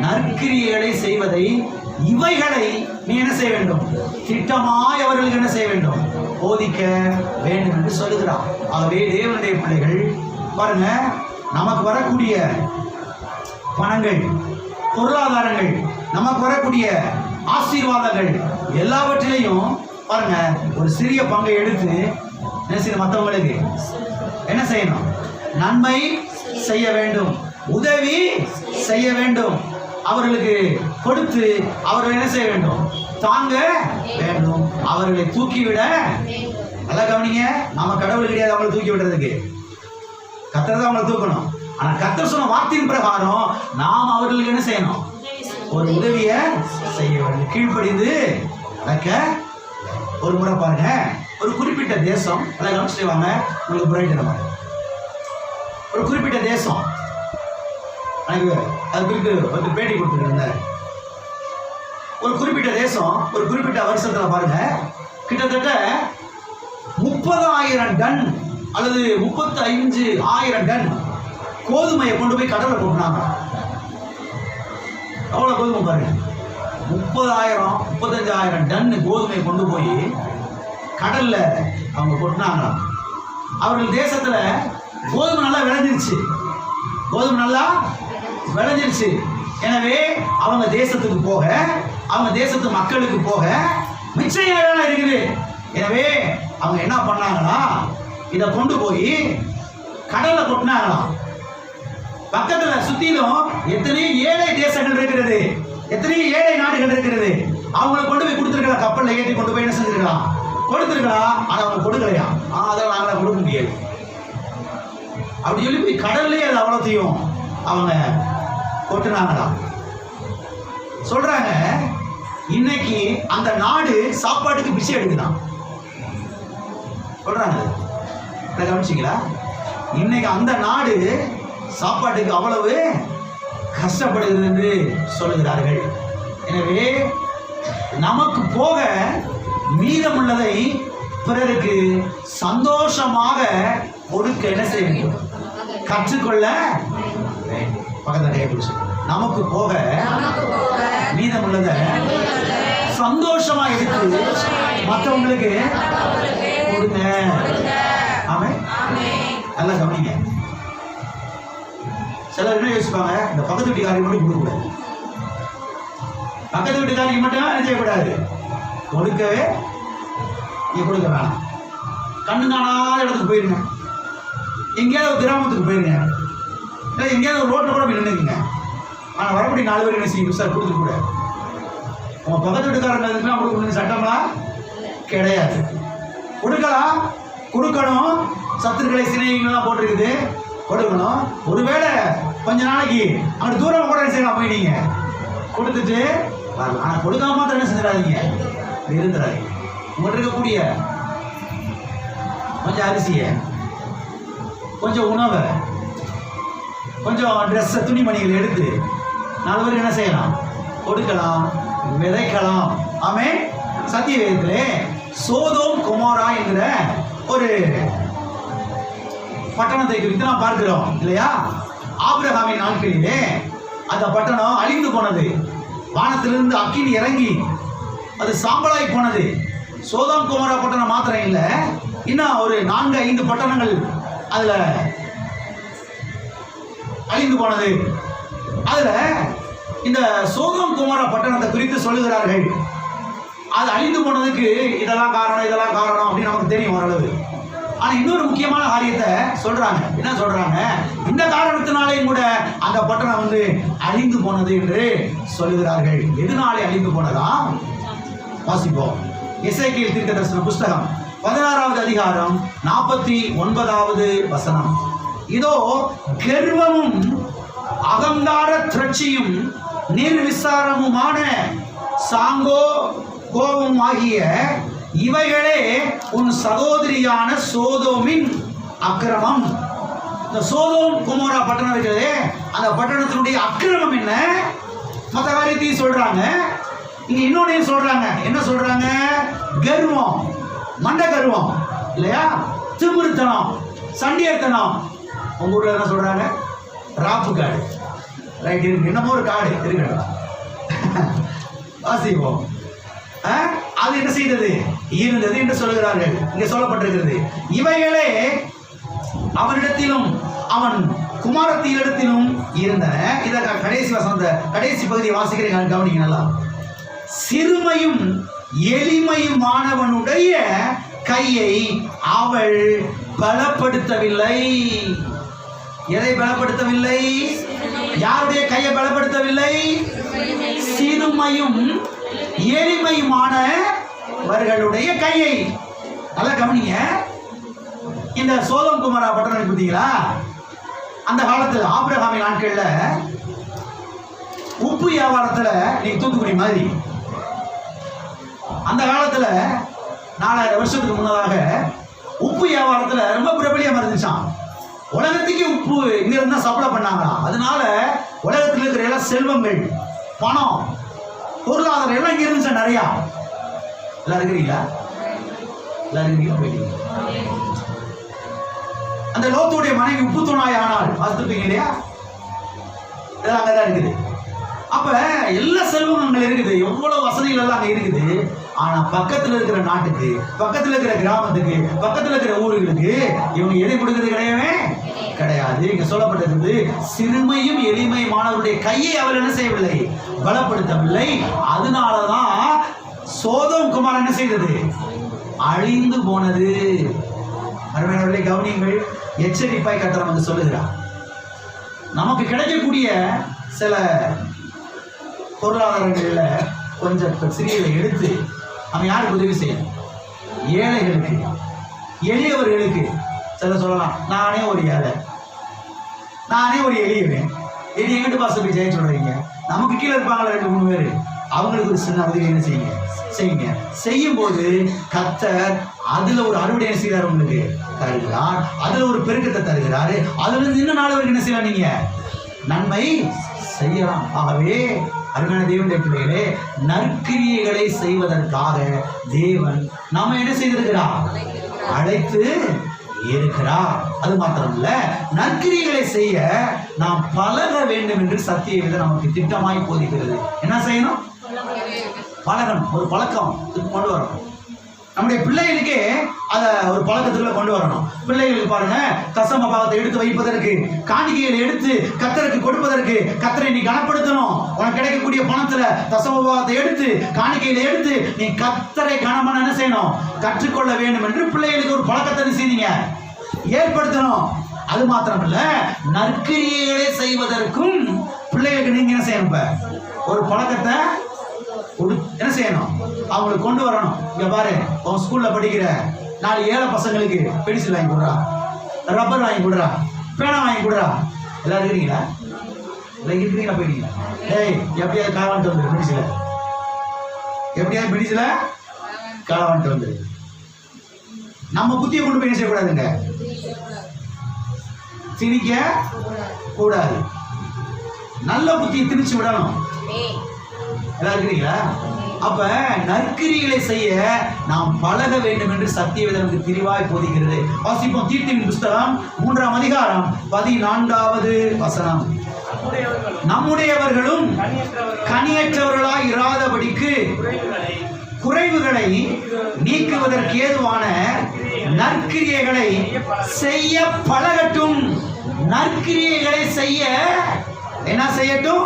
B: நற்கிரியைகளை செய்வதை, இவைகளை நீ என்ன செய்ய வேண்டும்? திட்டமாய் அவர்களுக்கு என்ன செய்ய வேண்டும்? போதிக்க வேண்டும் என்று சொல்லுகிறார். ஆகவே தேவனுடைய பிள்ளைகள் பாருங்க, நமக்கு வரக்கூடிய பணங்கள், பொருளாதாரங்கள், நமக்கு வரக்கூடிய ஆசீர்வாதங்கள் எல்லாவற்றிலையும் பாருங்க ஒரு சிறிய பங்கை எடுத்து என்ன செய்யணும்? மற்றவங்களுக்கு என்ன செய்யணும்? நன்மை செய்ய வேண்டும், உதவி செய்ய வேண்டும், அவர்களுக்கு கொடுத்து அவர்கள் என்ன செய்ய வேண்டும்? தாங்க வேண்டும், அவர்களை தூக்கிவிட. நல்லா கவனிங்க, நாம கடவுள் கிடையாது அவங்களை தூக்கி விடுறதுக்கு. கர்த்தர் தான் அவங்களை தூக்கணும். ஆனா கர்த்தர் சொன்ன வார்த்தையின் பிரகாரம் நாம் அவர்களுக்கு என்ன செய்யணும்? ஒரு உதவியை செய்ய வேண்டும், கீழ்ப்படிந்து நடக்க. ஒரு முறை பாருங்க, ஒரு குறிப்பிட்ட தேசம், நல்லா கவனிச்சுட்டு வாங்க, உங்களுக்கு புரியுது. ஒரு குறிப்பிட்ட தேசம், அது குறித்து ஒரு பேட்டி கொடுத்துருந்தார். ஒரு குறிப்பிட்ட தேசம் ஒரு குறிப்பிட்ட வருஷத்துல பாருங்க, கிட்டத்தட்ட 30,000 டன் அல்லது 35,000 டன் கோதுமையை கொண்டு போய் கடல்ல கொட்டினாங்க. எவ்வளவு கோதுமை பாருங்க, 30,000 35,000 டன் கோதுமையை கொண்டு போய் கடல்ல அவங்க கொட்டினாங்க. அவர்கள் தேசத்துல கோதுமை நல்லா விளைஞ்சிருச்சு, கோதுமை நல்லா விளைஞ்சிருச்சு. எனவே அவங்க தேசத்துக்கு போக, அவங்க தேசத்து மக்களுக்கு போக மிச்சம் ஏழை இருக்குது. எனவே அவங்க என்ன பண்ணாங்கன்னா, இதை கொண்டு போய் கடல்ல கொட்டினாங்களாம். பக்கத்துல சுத்திலும் எத்தனையோ ஏழை தேசங்கள் இருக்கிறது, எத்தனையோ ஏழை நாடுகள் இருக்கிறது. அவங்களை கொண்டு போய் கொடுத்துருக்கலாம், கப்பல்ல ஏற்றி கொண்டு போய் என்ன செஞ்சிருக்கலாம்? கொடுத்துருக்கலாம். ஆனா அவங்க கொடுக்கலையா? அதெல்லாம் நாங்கள கொடுக்க முடியாது அப்படி சொல்லி போய் கடல்லே அது அவ்வளோத்தையும் அவங்க கொட்டுனாங்களாம். சொல்றாங்க, இன்னைக்கு அந்த நாடு சாப்பாட்டுக்கு பிச்சை எடுக்குதான் சொல்றாங்க. கவனிச்சிங்களா? இன்னைக்கு அந்த நாடு சாப்பாட்டுக்கு அவ்வளவு கஷ்டப்படுகிறது என்று சொல்லுகிறார்கள். எனவே நமக்கு போக மீதமுள்ளதை பிறருக்கு சந்தோஷமாக கொடுக்க என்ன செய்ய வேண்டும்? கற்றுக்கொள்ள வேண்டும். பக்கத்துல கைப்பிடிச்சு, நமக்கு போக மீதமுள்ளதை சந்தோஷமா எடுத்து மற்றவங்களுக்கு கொடுங்க. ஆமென். நல்லா கவனிங்க. சிலர் என்ன யோசிப்பாங்க, இந்த பக்கத்து வீட்டுக்காரங்க மட்டும் கொடுக்கக்கூடாது, பக்கத்து வீட்டுக்காரங்க மட்டும் என்ன செய்யக்கூடாது, கொடுக்கவே நீ கொடுக்க வேணாம். கண்ணு காணாத இடத்துக்கு போயிருங்க, எங்கேயாவது ஒரு கிராமத்துக்கு போயிருங்க, இல்லை எங்கேயாவது ஒரு ரோட்டில் கூட போய் நின்றுக்குங்க. ஆனால் வரக்கூடிய 4 பேர் என்ன செய்யும், சார் கொடுத்துக்கூடாது. உங்கள் பக்கத்து வீட்டுக்காரங்க இதுக்கெல்லாம் கொடுக்கணும் சட்டம்லாம் கிடையாது. கொடுக்கலாம், கொடுக்கணும். சத்துருக்களை சிநேகிகள்லாம் போட்டிருக்குது, கொடுக்கணும். ஒருவேளை கொஞ்ச நாளைக்கு அங்கே தூரம் கூட செய்யலாம் போய் நீங்கள் கொடுத்துட்டு வரலாம். ஆனால் கொடுக்காம மாத்திரம் என்ன செஞ்சிடாதீங்க, இருந்துடாதீங்க. உங்கள்கிட்ட இருக்கக்கூடிய கொஞ்சம் அரிசியை, கொஞ்சம் உணவை, கொஞ்சம் ட்ரெஸ்ஸை, துணிமணிகளை எடுத்து 4 பேருக்கு என்ன செய்யலாம், கொடுக்கலாம், விதைக்கலாம். ஆமே. சத்திய வேதத்திலே சோதோம் கொமோரா என்கிற ஒரு பட்டணத்தை குறித்து நாம் பார்க்கிறோம் இல்லையா? ஆபிரகாமின் நாட்களிலே அந்த பட்டணம் அழிந்து போனது. வானத்திலிருந்து அக்கினி இறங்கி அது சாம்பலாய் போனது. சோதோம் கொமோரா பட்டணம் மாத்திரம் இல்லை, இன்னும் ஒரு 4-5 பட்டணங்கள் அதுல அழிந்து போனது. அதுல இந்த சோதோம் கொமோரா பட்டணத்தை குறித்து சொல்லுகிறார்கள். அது அழிந்து போனதுக்கு இதெல்லாம் காரணம் அப்படின்னு நமக்கு தெரியும் ஓரளவு. ஆனா இன்னொரு முக்கியமான காரியத்தை சொல்றாங்க. என்ன சொல்றாங்க, இந்த காரணத்தினாலேயும் கூட அந்த பட்டணம் அழிந்து போனது என்று சொல்லுகிறார்கள். எதனாலே அழிந்து போனதா? வாசிப்போம். எசேக்கியேல் தீர்க்கதரிசன புஸ்தகம் 16வது அதிகாரம் 49வது வசனம். இதோ கர்வமும் அகங்கார திரட்சியும் நிர்விசாரமுமான சாங்கோ கோபம் ஆகிய இவைகளே உன் சகோதரியான சோதோமின் அக்கிரமம். இந்த சோதோம் கொமோரா பட்டணம் இருக்கிறதே, அந்த பட்டணத்தினுடைய அக்கிரமம் என்ன? மற்ற காரியத்தையும் சொல்றாங்க, இங்க இன்னொன்னையும் சொல்றாங்க. என்ன சொல்றாங்க? கர்வம், மண்ட கர்வம் இல்லையா, திமிருத்தனம், சண்டியத்தனம். உங்க ஊர்ல என்ன சொல்றாங்க? ராப்பு காடு. ரைட், இருக்கு, என்னமோ ஒரு காடு இருக்கணும். வாசிப்போம். அது என்ன செய்தது? இருந்தது என்று சொல்லுகிறார்கள். இங்கே சொல்லப்பட்டிருக்கிறது, இவைகளே அவனிடத்திலும் அவன் குமாரத்தியிடத்திலும் இருந்தன. இதை கடைசி வசந்த கடைசி பகுதியை வாசிக்கிறேன், கவனிங்க நல்லா. சிறுமையும் எளிமையுமானவனுடைய கையை அவள் பலப்படுத்தவில்லை. எதை பலப்படுத்தவில்லை? யாருடைய கையை பலப்படுத்தவில்லை? சிறுமையும் எளிமையுமானவர்களுடைய கையை. நல்லா கவனிங்க. இந்த சோதோம் கொமோரா பட்டணம் பார்த்தீங்களா? அந்த காலத்தில் ஆபிரகாமின் நாட்கள்ல உப்பு வியாபாரத்துல நீங்க தூத்துக்குடி மாதிரி, அந்த காலத்துல 4000 வருஷத்துக்கு முன்னதாக உப்பு வியாபாரத்துல ரொம்ப பிரபலியமா இருந்துச்சான். உலகத்துக்கு உப்பு இங்க இருந்தா சப்ளை பண்ணாங்க. அதனால உலகத்தில் இருக்கிற எல்லா செல்வங்கள், பணம், பொருளாதாரம் எல்லாம் இங்க இருந்துச்சா நிறையா. எல்லாம் இருக்கிறீங்களா? எல்லாம் இருக்கிறீங்களா? போயிட்டீங்க. அந்த லோத்துடைய மனைவி உப்பு தூணாய் ஆனால் பார்த்துருப்பீங்க இல்லையா? இதெல்லாம் அங்கதான் இருக்குது. அப்ப எல்லா செல்வங்கள் இருக்குது, எவ்வளவு வசதிகள் எல்லாம் அங்க இருக்குது. ஆனா பக்கத்துல இருக்கிற நாட்டுக்கு, பக்கத்துல இருக்கிற கிராமத்துக்கு, பக்கத்துல இருக்கிற ஊர்களுக்கு இவங்க எதை கொடுக்கிறது கிடையாது. இங்க சொல்லப்பட்டிருக்கிறது, சிறுமையும் எளிமையுமானவருடைய கையை அவர் என்ன செய்யவில்லை, பலப்படுத்தவில்லை. அதனாலதான் சோதோம் குமார் என்ன செய்தது, அழிந்து போனது. அருமையானவர்களே கவனியுங்கள், எச்சரிப்பாய் கர்த்தர் வந்து சொல்லுகிறார். நமக்கு கிடைக்கக்கூடிய சில பொருளாதாரங்கள்ல கொஞ்சம் சிறியதை எடுத்து நம்ம யாருக்கு உதவி செய்யணும்? ஏழைகளுக்கு, எளியவர்களுக்கு. சில சொல்லலாம், நானே ஒரு ஏழை, நானே ஒரு எளியவன், இது எங்கிட்டு பாச போய் செய்ய சொல்றீங்க? நமக்கு கீழே இருப்பாங்களா 2-3 பேர், அவங்களுக்கு ஒரு சின்ன உதவி என்ன செய்யுங்க. செய்யும் போது கர்த்தர் அதுல ஒரு அறுவடை என்ன செய்யறாரு, உங்களுக்கு தருகிறார். அதுல ஒரு பெருக்கத்தை தருகிறாரு. அதுல இருந்து இன்னும் 4 பேருக்கு என்ன செய்யலாம், நீங்க நன்மை செய்யலாம். ஆகவே அருமையான தேவனுடைய பிள்ளைகளே, நற்கிரியைகளை செய்வதற்காக தேவன் நாம என்ன செய்திருக்கிறார், அழைத்து இருக்கிறார். அது மாத்திரமல்ல, நற்கிரியைகளை செய்ய நாம் பழக வேண்டும் என்று சத்திய வேதம் நமக்கு திட்டமாய் போதிக்கிறது. என்ன செய்யணும்? பழகணும். ஒரு பழக்கம் கொண்டு வரணும். நம்முடைய பிள்ளைகளுக்கு அதை ஒரு பழக்கத்துக்குள்ள கொண்டு வரணும். பிள்ளைகளுக்கு பாருங்க, தசம பாகத்தை எடுத்து வைப்பதற்கு, காணிக்கைகளை எடுத்து கர்த்தருக்கு கொடுப்பதற்கு, கர்த்தரை நீ கனப்படுத்தணும். உனக்கு கிடைக்கக்கூடிய பணத்துல தசம பாகத்தை எடுத்து, காணிக்கைகளை எடுத்து நீ கர்த்தரை கனமான என்ன செய்யணும், கற்றுக்கொள்ள வேண்டும் என்று பிள்ளைகளுக்கு ஒரு பழக்கத்தை செய்யுங்க, ஏற்படுத்தணும். அது மாத்திரமல்ல, நற்கிரியைகளை செய்வதற்கும் பிள்ளைகளுக்கு நீங்க என்ன செய்யணும், ஒரு பழக்கத்தை என்ன செய்யணும், அவங்களுக்கு கொண்டு வரணும். இங்க பாரு, உன் ஸ்கூல்ல படிக்கிற 4 ஏழை பசங்களுக்கு பென்சில் வாங்கி கொடுறா, ரப்பர் வாங்கி கொடுறா, பேனா வாங்கி கொடுறா. எல்லாரும் இருக்கிறீங்களா? எல்லாம் இருக்கிறீங்களா? போயிட்டீங்களா? ஏய், எப்படியாவது காவான்ட்டு வந்துரு பென்சில, எப்படியாவது பென்சில காவான்ட்டு வந்துரு. நம்ம புத்தியை கொண்டு போய் என்ன செய்யக்கூடாதுங்க, திணிக்க கூடாது. நல்ல புத்தியை திணிச்சு விடணும். எல்லாம் இருக்கிறீங்களா? அப்ப நற்கிரிகளை செய்ய நாம் பழக வேண்டும் என்று சத்தியவேதம் நமக்கு தெளிவாய் போதிக்கிறது. வாசிப்போம் தீத்துவின் புஸ்தகம் 3ஆம் அதிகாரம் 14வது வசனம். நம்முடையவர்களும் கனியற்றவர்களாய் இராதபடிக்கு குறைவுகளை நீக்குவதற்கு ஏதுவான நற்கிரியைகளை செய்ய பழகட்டும். நற்கிரியைகளை செய்ய என்ன செய்யட்டும்,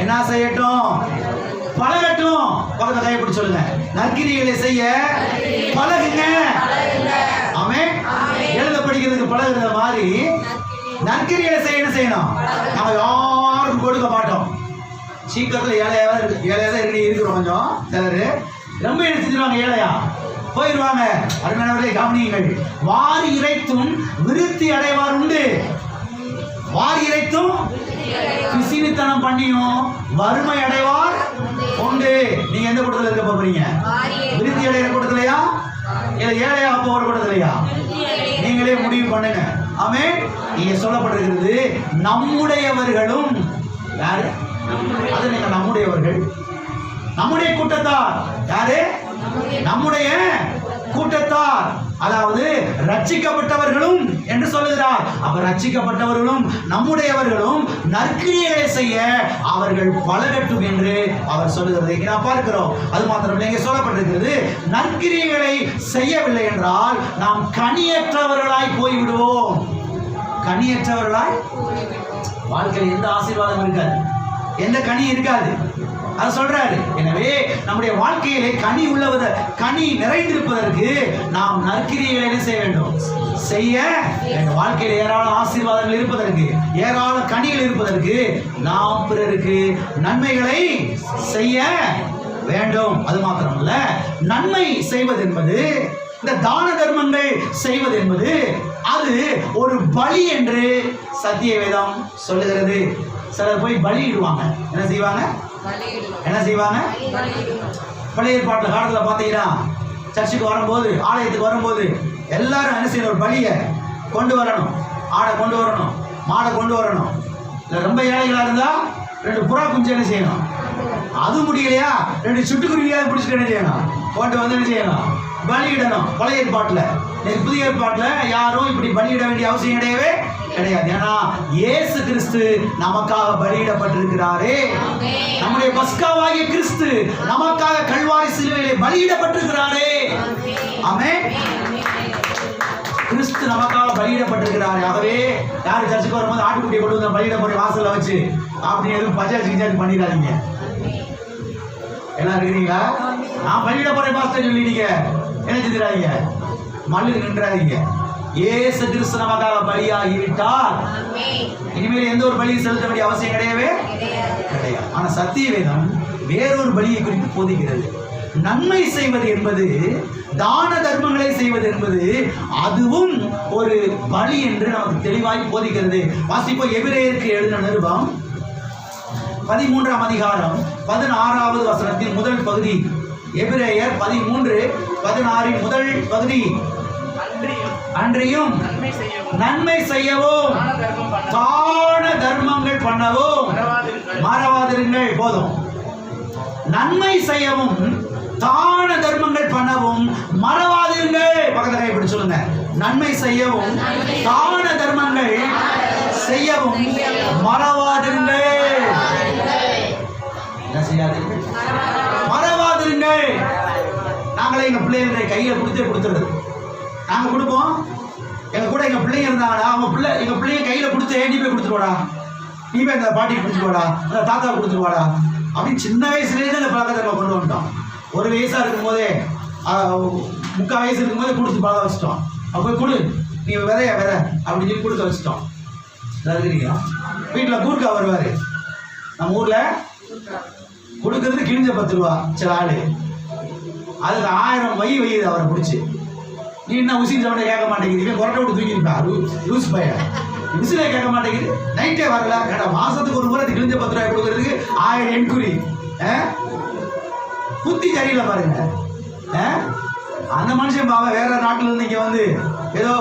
B: என்ன செய்யட்டும், பழகட்டும். பக்கத்துல கையை பிடிச்சு சொல்லுங்க, நற்கிரியைகளை செய்ய பழகுங்க. ஆமென். எழுத படிக்கிறதுக்கு பழகுற மாதிரி நற்கிரியைகளை செய்ய என்ன செய்யணும், நம்ம யாருக்கும் கொடுக்க மாட்டோம். சீக்கிரத்தில் ஏழையாக இருக்கிறோம். கொஞ்சம் சிலரு ரொம்ப என்ன செஞ்சிருவாங்க, ஏழையா போயிடுவாங்க. அருமையானவர்களே கவனியுங்கள், வாரி இறைத்தும் விருத்தி அடைவார் உண்டு. வாரி இறைத்தும் பிசினித்தனம் பண்ணியும் வறுமை அடைவார் உண்டு. நீங்க எந்த கூட்டத்தில் இருக்க போறீங்க? விருத்தி அடைகிற கூட்டத்திலையா இல்ல ஏழையா போகிற கூட்டத்திலையா? நீங்களே முடிவு பண்ணுங்க. ஆமென். நீங்க சொல்லப்பட்டிருக்கிறது நம்முடையவர்களும். யாரு அது? நீங்க நம்முடையவர்கள், நம்முடைய கூட்டத்தார். யாரு? நம்முடைய கூட்டத்தார், அதாவது ரட்சிக்கப்பட்டவர்களும் என்று சொல்லுகிறார். அப்ப ரட்சிக்கப்பட்டவர்களும் நம்முடையவர்களும் நற்கிரியைகளை செய்ய அவர்கள் பழகட்டும் என்று அவர் சொல்லுகிறதை நாம் பார்க்கிறோம். அது மாத்திரமல்ல, இங்கே சொல்லப்பட்டிருக்கிறது, நற்கிரியைகளை செய்யவில்லை என்றால் நாம் கனியற்றவர்களாய் போய்விடுவோம். கனியற்றவர்களாய் வாழ்க்கையில் எந்த ஆசீர்வாதம் இருக்காது, எந்த கனி இருக்காது. அதை சொல்றாரு. எனவே நம்முடைய வாழ்க்கையிலே கனி உள்ளவத, கனி நிறைந்திருப்பதற்கு நாம் நற்கிரியைகளை என்ன செய்ய வேண்டும், செய்ய வேண்டும். வாழ்க்கையில் ஏராளம் ஆசீர்வாதங்கள் இருப்பதற்கு, ஏராளம் கனிகள் இருப்பதற்கு நாம் பிறருக்கு நன்மைகளை செய்ய வேண்டும். அது மாத்திரமல்ல, நன்மை செய்வது என்பது, இந்த தான தர்மங்கள் செய்வது என்பது அது ஒரு பலி என்று சத்தியவேதம் சொல்லுகிறது. சிலர் போய் பலியிடுவாங்க. என்ன செய்வாங்க, என்ன செய்வாங்க? பழைய ஏற்பாட்டு காலத்தில் பார்த்தீங்கன்னா சர்ச்சுக்கு வரும்போது, ஆலயத்துக்கு வரும்போது எல்லாரும் என்ன செய்யணும், ஒரு பலியை கொண்டு வரணும். ஆடை கொண்டு வரணும், மாடை கொண்டு வரணும். இல்லை ரொம்ப ஏழைகளாக இருந்தால் 2 புறா குஞ்சு என்ன செய்யணும், அது முடியலையா 2 சுட்டுக்குருவியாவது பிடிச்சிட்டு என்ன செய்யணும், கொண்டு வந்து என்ன செய்யணும், பலியிடணும். பழைய ஏற்பாட்டில். புதிய ஏற்பாட்டில் யாரும் இப்படி பலியிட வேண்டிய அவசியம் கிடையவே கிடையாது. ஏன்னா இயேசு கிறிஸ்து நமக்காக பலியிடப்பட்டிருக்கிறாரே. நம்முடைய பஸ்காவாகிய கிறிஸ்து நமக்காக கல்வாரி சிலுவையிலே பலியிடப்பட்டிருக்கிறாரே. ஆமென். கிறிஸ்து நமக்காக பலியிடப்பட்டிருக்கிறாரே. ஆகவே யார் சர்ச்சுக்கு வரும்போது ஆட்டுக்குட்டியை கொண்டு வந்து பலியிட போய் வாசல்ல வச்சு அப்படி எதுவும் பஜாஜ் பண்ணிடாதீங்க. எல்லாம் இருக்கிறீங்களா? நான் பலியிட போறேன் பாஸ்டர் சொல்லிட்டீங்க, என்ன செஞ்சிடாதீங்க, மல்லுக்கு நின்றாதீங்க. இயேசு கிறிஸ்து நமக்காக பலியாகிவிட்டார். இனிமேல் எந்த ஒரு பலியை செலுத்த வேண்டிய அவசியம் கிடையவே கிடையாது. ஆனா சத்தியவேதம் வேறொரு பலியை குறித்து போதிக்கிறது. நன்மை செய்வது என்பது, தான தர்மங்களை செய்வது என்பது அதுவும் ஒரு பலி என்று நமக்கு தெளிவாய் போதிக்கிறது. வாசிப்போம் எபிரேயருக்கு எழுதின நிருபம் 13ஆம் அதிகாரம் 16வது வசனத்தின் முதல் பகுதி. எபிரேயர் 13:16 முதல் பகுதி. அன்றியும் நன்மை செய்யவும் தான தர்மங்கள் பண்ணவும் மறவாதிருங்கள். போதும். நன்மை செய்யவும் தான தர்மங்கள் பண்ணவும் மறவாதிருங்கள். பக்கத்துல கை பிடிச்சு சொல்லுங்க, நன்மை செய்யவும் தான தர்மங்கள் செய்யவும் மறவாதிருங்கள். என்ன செய்யாதீர்கள், மறவாதிருங்கள். நாங்களே எங்க பிள்ளைகளுடைய கையில கொடுத்துறது. நாங்க கொடுப்போம். எங்க கூட எங்க பிள்ளைங்க இருந்தாங்கன்னா எங்க பிள்ளைங்க கையில கொடுத்து நீ போய் கொடுத்துருவாடா, நீ போய் அந்த பாட்டிக்கு கொடுத்துருவாடா, அந்த தாத்தா கொடுத்துருவாடா அப்படின்னு சின்ன வயசுலேயே அந்த பழக்கத்தை நம்ம கொண்டு வந்துட்டோம். 1 வயசா இருக்கும் போதே 3/4 வயசு இருக்கும் போதே கொடுத்து பழக வச்சிட்டோம். அப்போ கொடு நீ வித அப்படின்னு சொல்லி கொடுக்க வச்சிட்டோம். இருக்கிறீங்களா? வீட்டில் கூர்க்கா வருவார். நம்ம ஊரில் கொடுக்கறது கிழிஞ்ச 10 ரூபா சில ஆள், அதுக்கு 1000 வையுது அவரை பிடிச்சி. நீ என்ன உசின் சவுண்டை கேட்க மாட்டேங்குது, கொரட்டை விட்டு தூங்கிருப்பா லூஸ் பையன், விசிலே கேட்க மாட்டேங்குது, நைட்டே வரல. ஏடா மாசத்துக்கு ஒரு முறை கிழிஞ்ச 10 ரூபாய் கொடுக்கறதுக்கு 1000 என்குறி. புத்தி சரியில்லை பாருங்க. அந்த மனுஷன் பாவம் வேற நாட்டுல இருந்து இங்க வந்து ஏதோ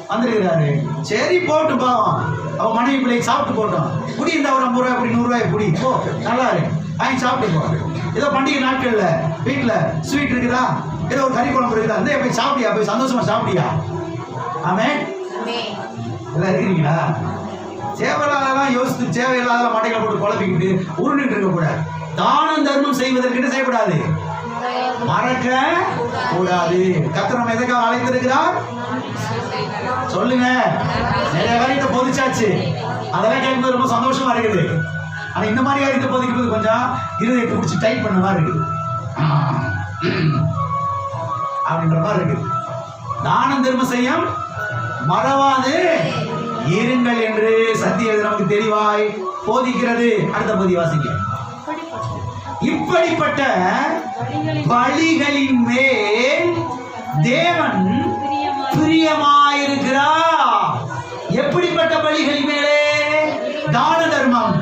B: வந்திருக்கிறாரு. சரி போட்டு பாவம், அவன் மனைவி பிள்ளைக்கு சாப்பிட்டு போட்டோம். குடி இந்த ஒரு 50 ரூபாய் அப்படி 100 ரூபாய் குடி போ, நல்லா இருக்கு, வாங்கி சாப்பிட்டு போ. ஏதோ பண்டிகை நாட்கள்ல வீட்டுல ஸ்வீட் இருக்குதா, ஏதோ ஒரு கறி குழம்பு இருக்குதா, அந்த போய் சாப்பிட்டியா, போய் சந்தோஷமா சாப்பிட்டியா? ஆமே எல்லாம் இருக்கிறீங்களா? தேவையில்லாதெல்லாம் யோசித்து தேவையில்லாத மட்டைகளை போட்டு குழப்பிக்கிட்டு உருண்டுட்டு இருக்க கூடாது. தானம் தர்மம் செய்வதற்கு செய்யக்கூடாது, மறக்க கூடாது. கர்த்தர் நம்ம எதுக்காக அழைத்திருக்கிறார் சொல்லுங்க. நிறைய காரியத்தை போதிச்சாச்சு, அதெல்லாம் கேட்கும்போது ரொம்ப சந்தோஷமா இருக்குது. ஆனா இந்த மாதிரி காரியத்தை போதிக்கும்போது கொஞ்சம் இருதயத்தை பிடிச்சி டைப் பண்ண மாதிரி இருக்குது அப்படின்ற மாதிரி இருக்குது. தானம் தர்மம் செய்யும் மறவாது இருங்கள் என்று சத்தியம் நமக்கு தெளிவாய் போதிக்கிறது. அடுத்த பகுதி வாசிக்க. இப்படிப்பட்ட பலிகளின் மேல் தேவன் பிரியமாயிருக்கிறார். எப்படிப்பட்ட பலிகளின் மேலே? தான தர்மம்,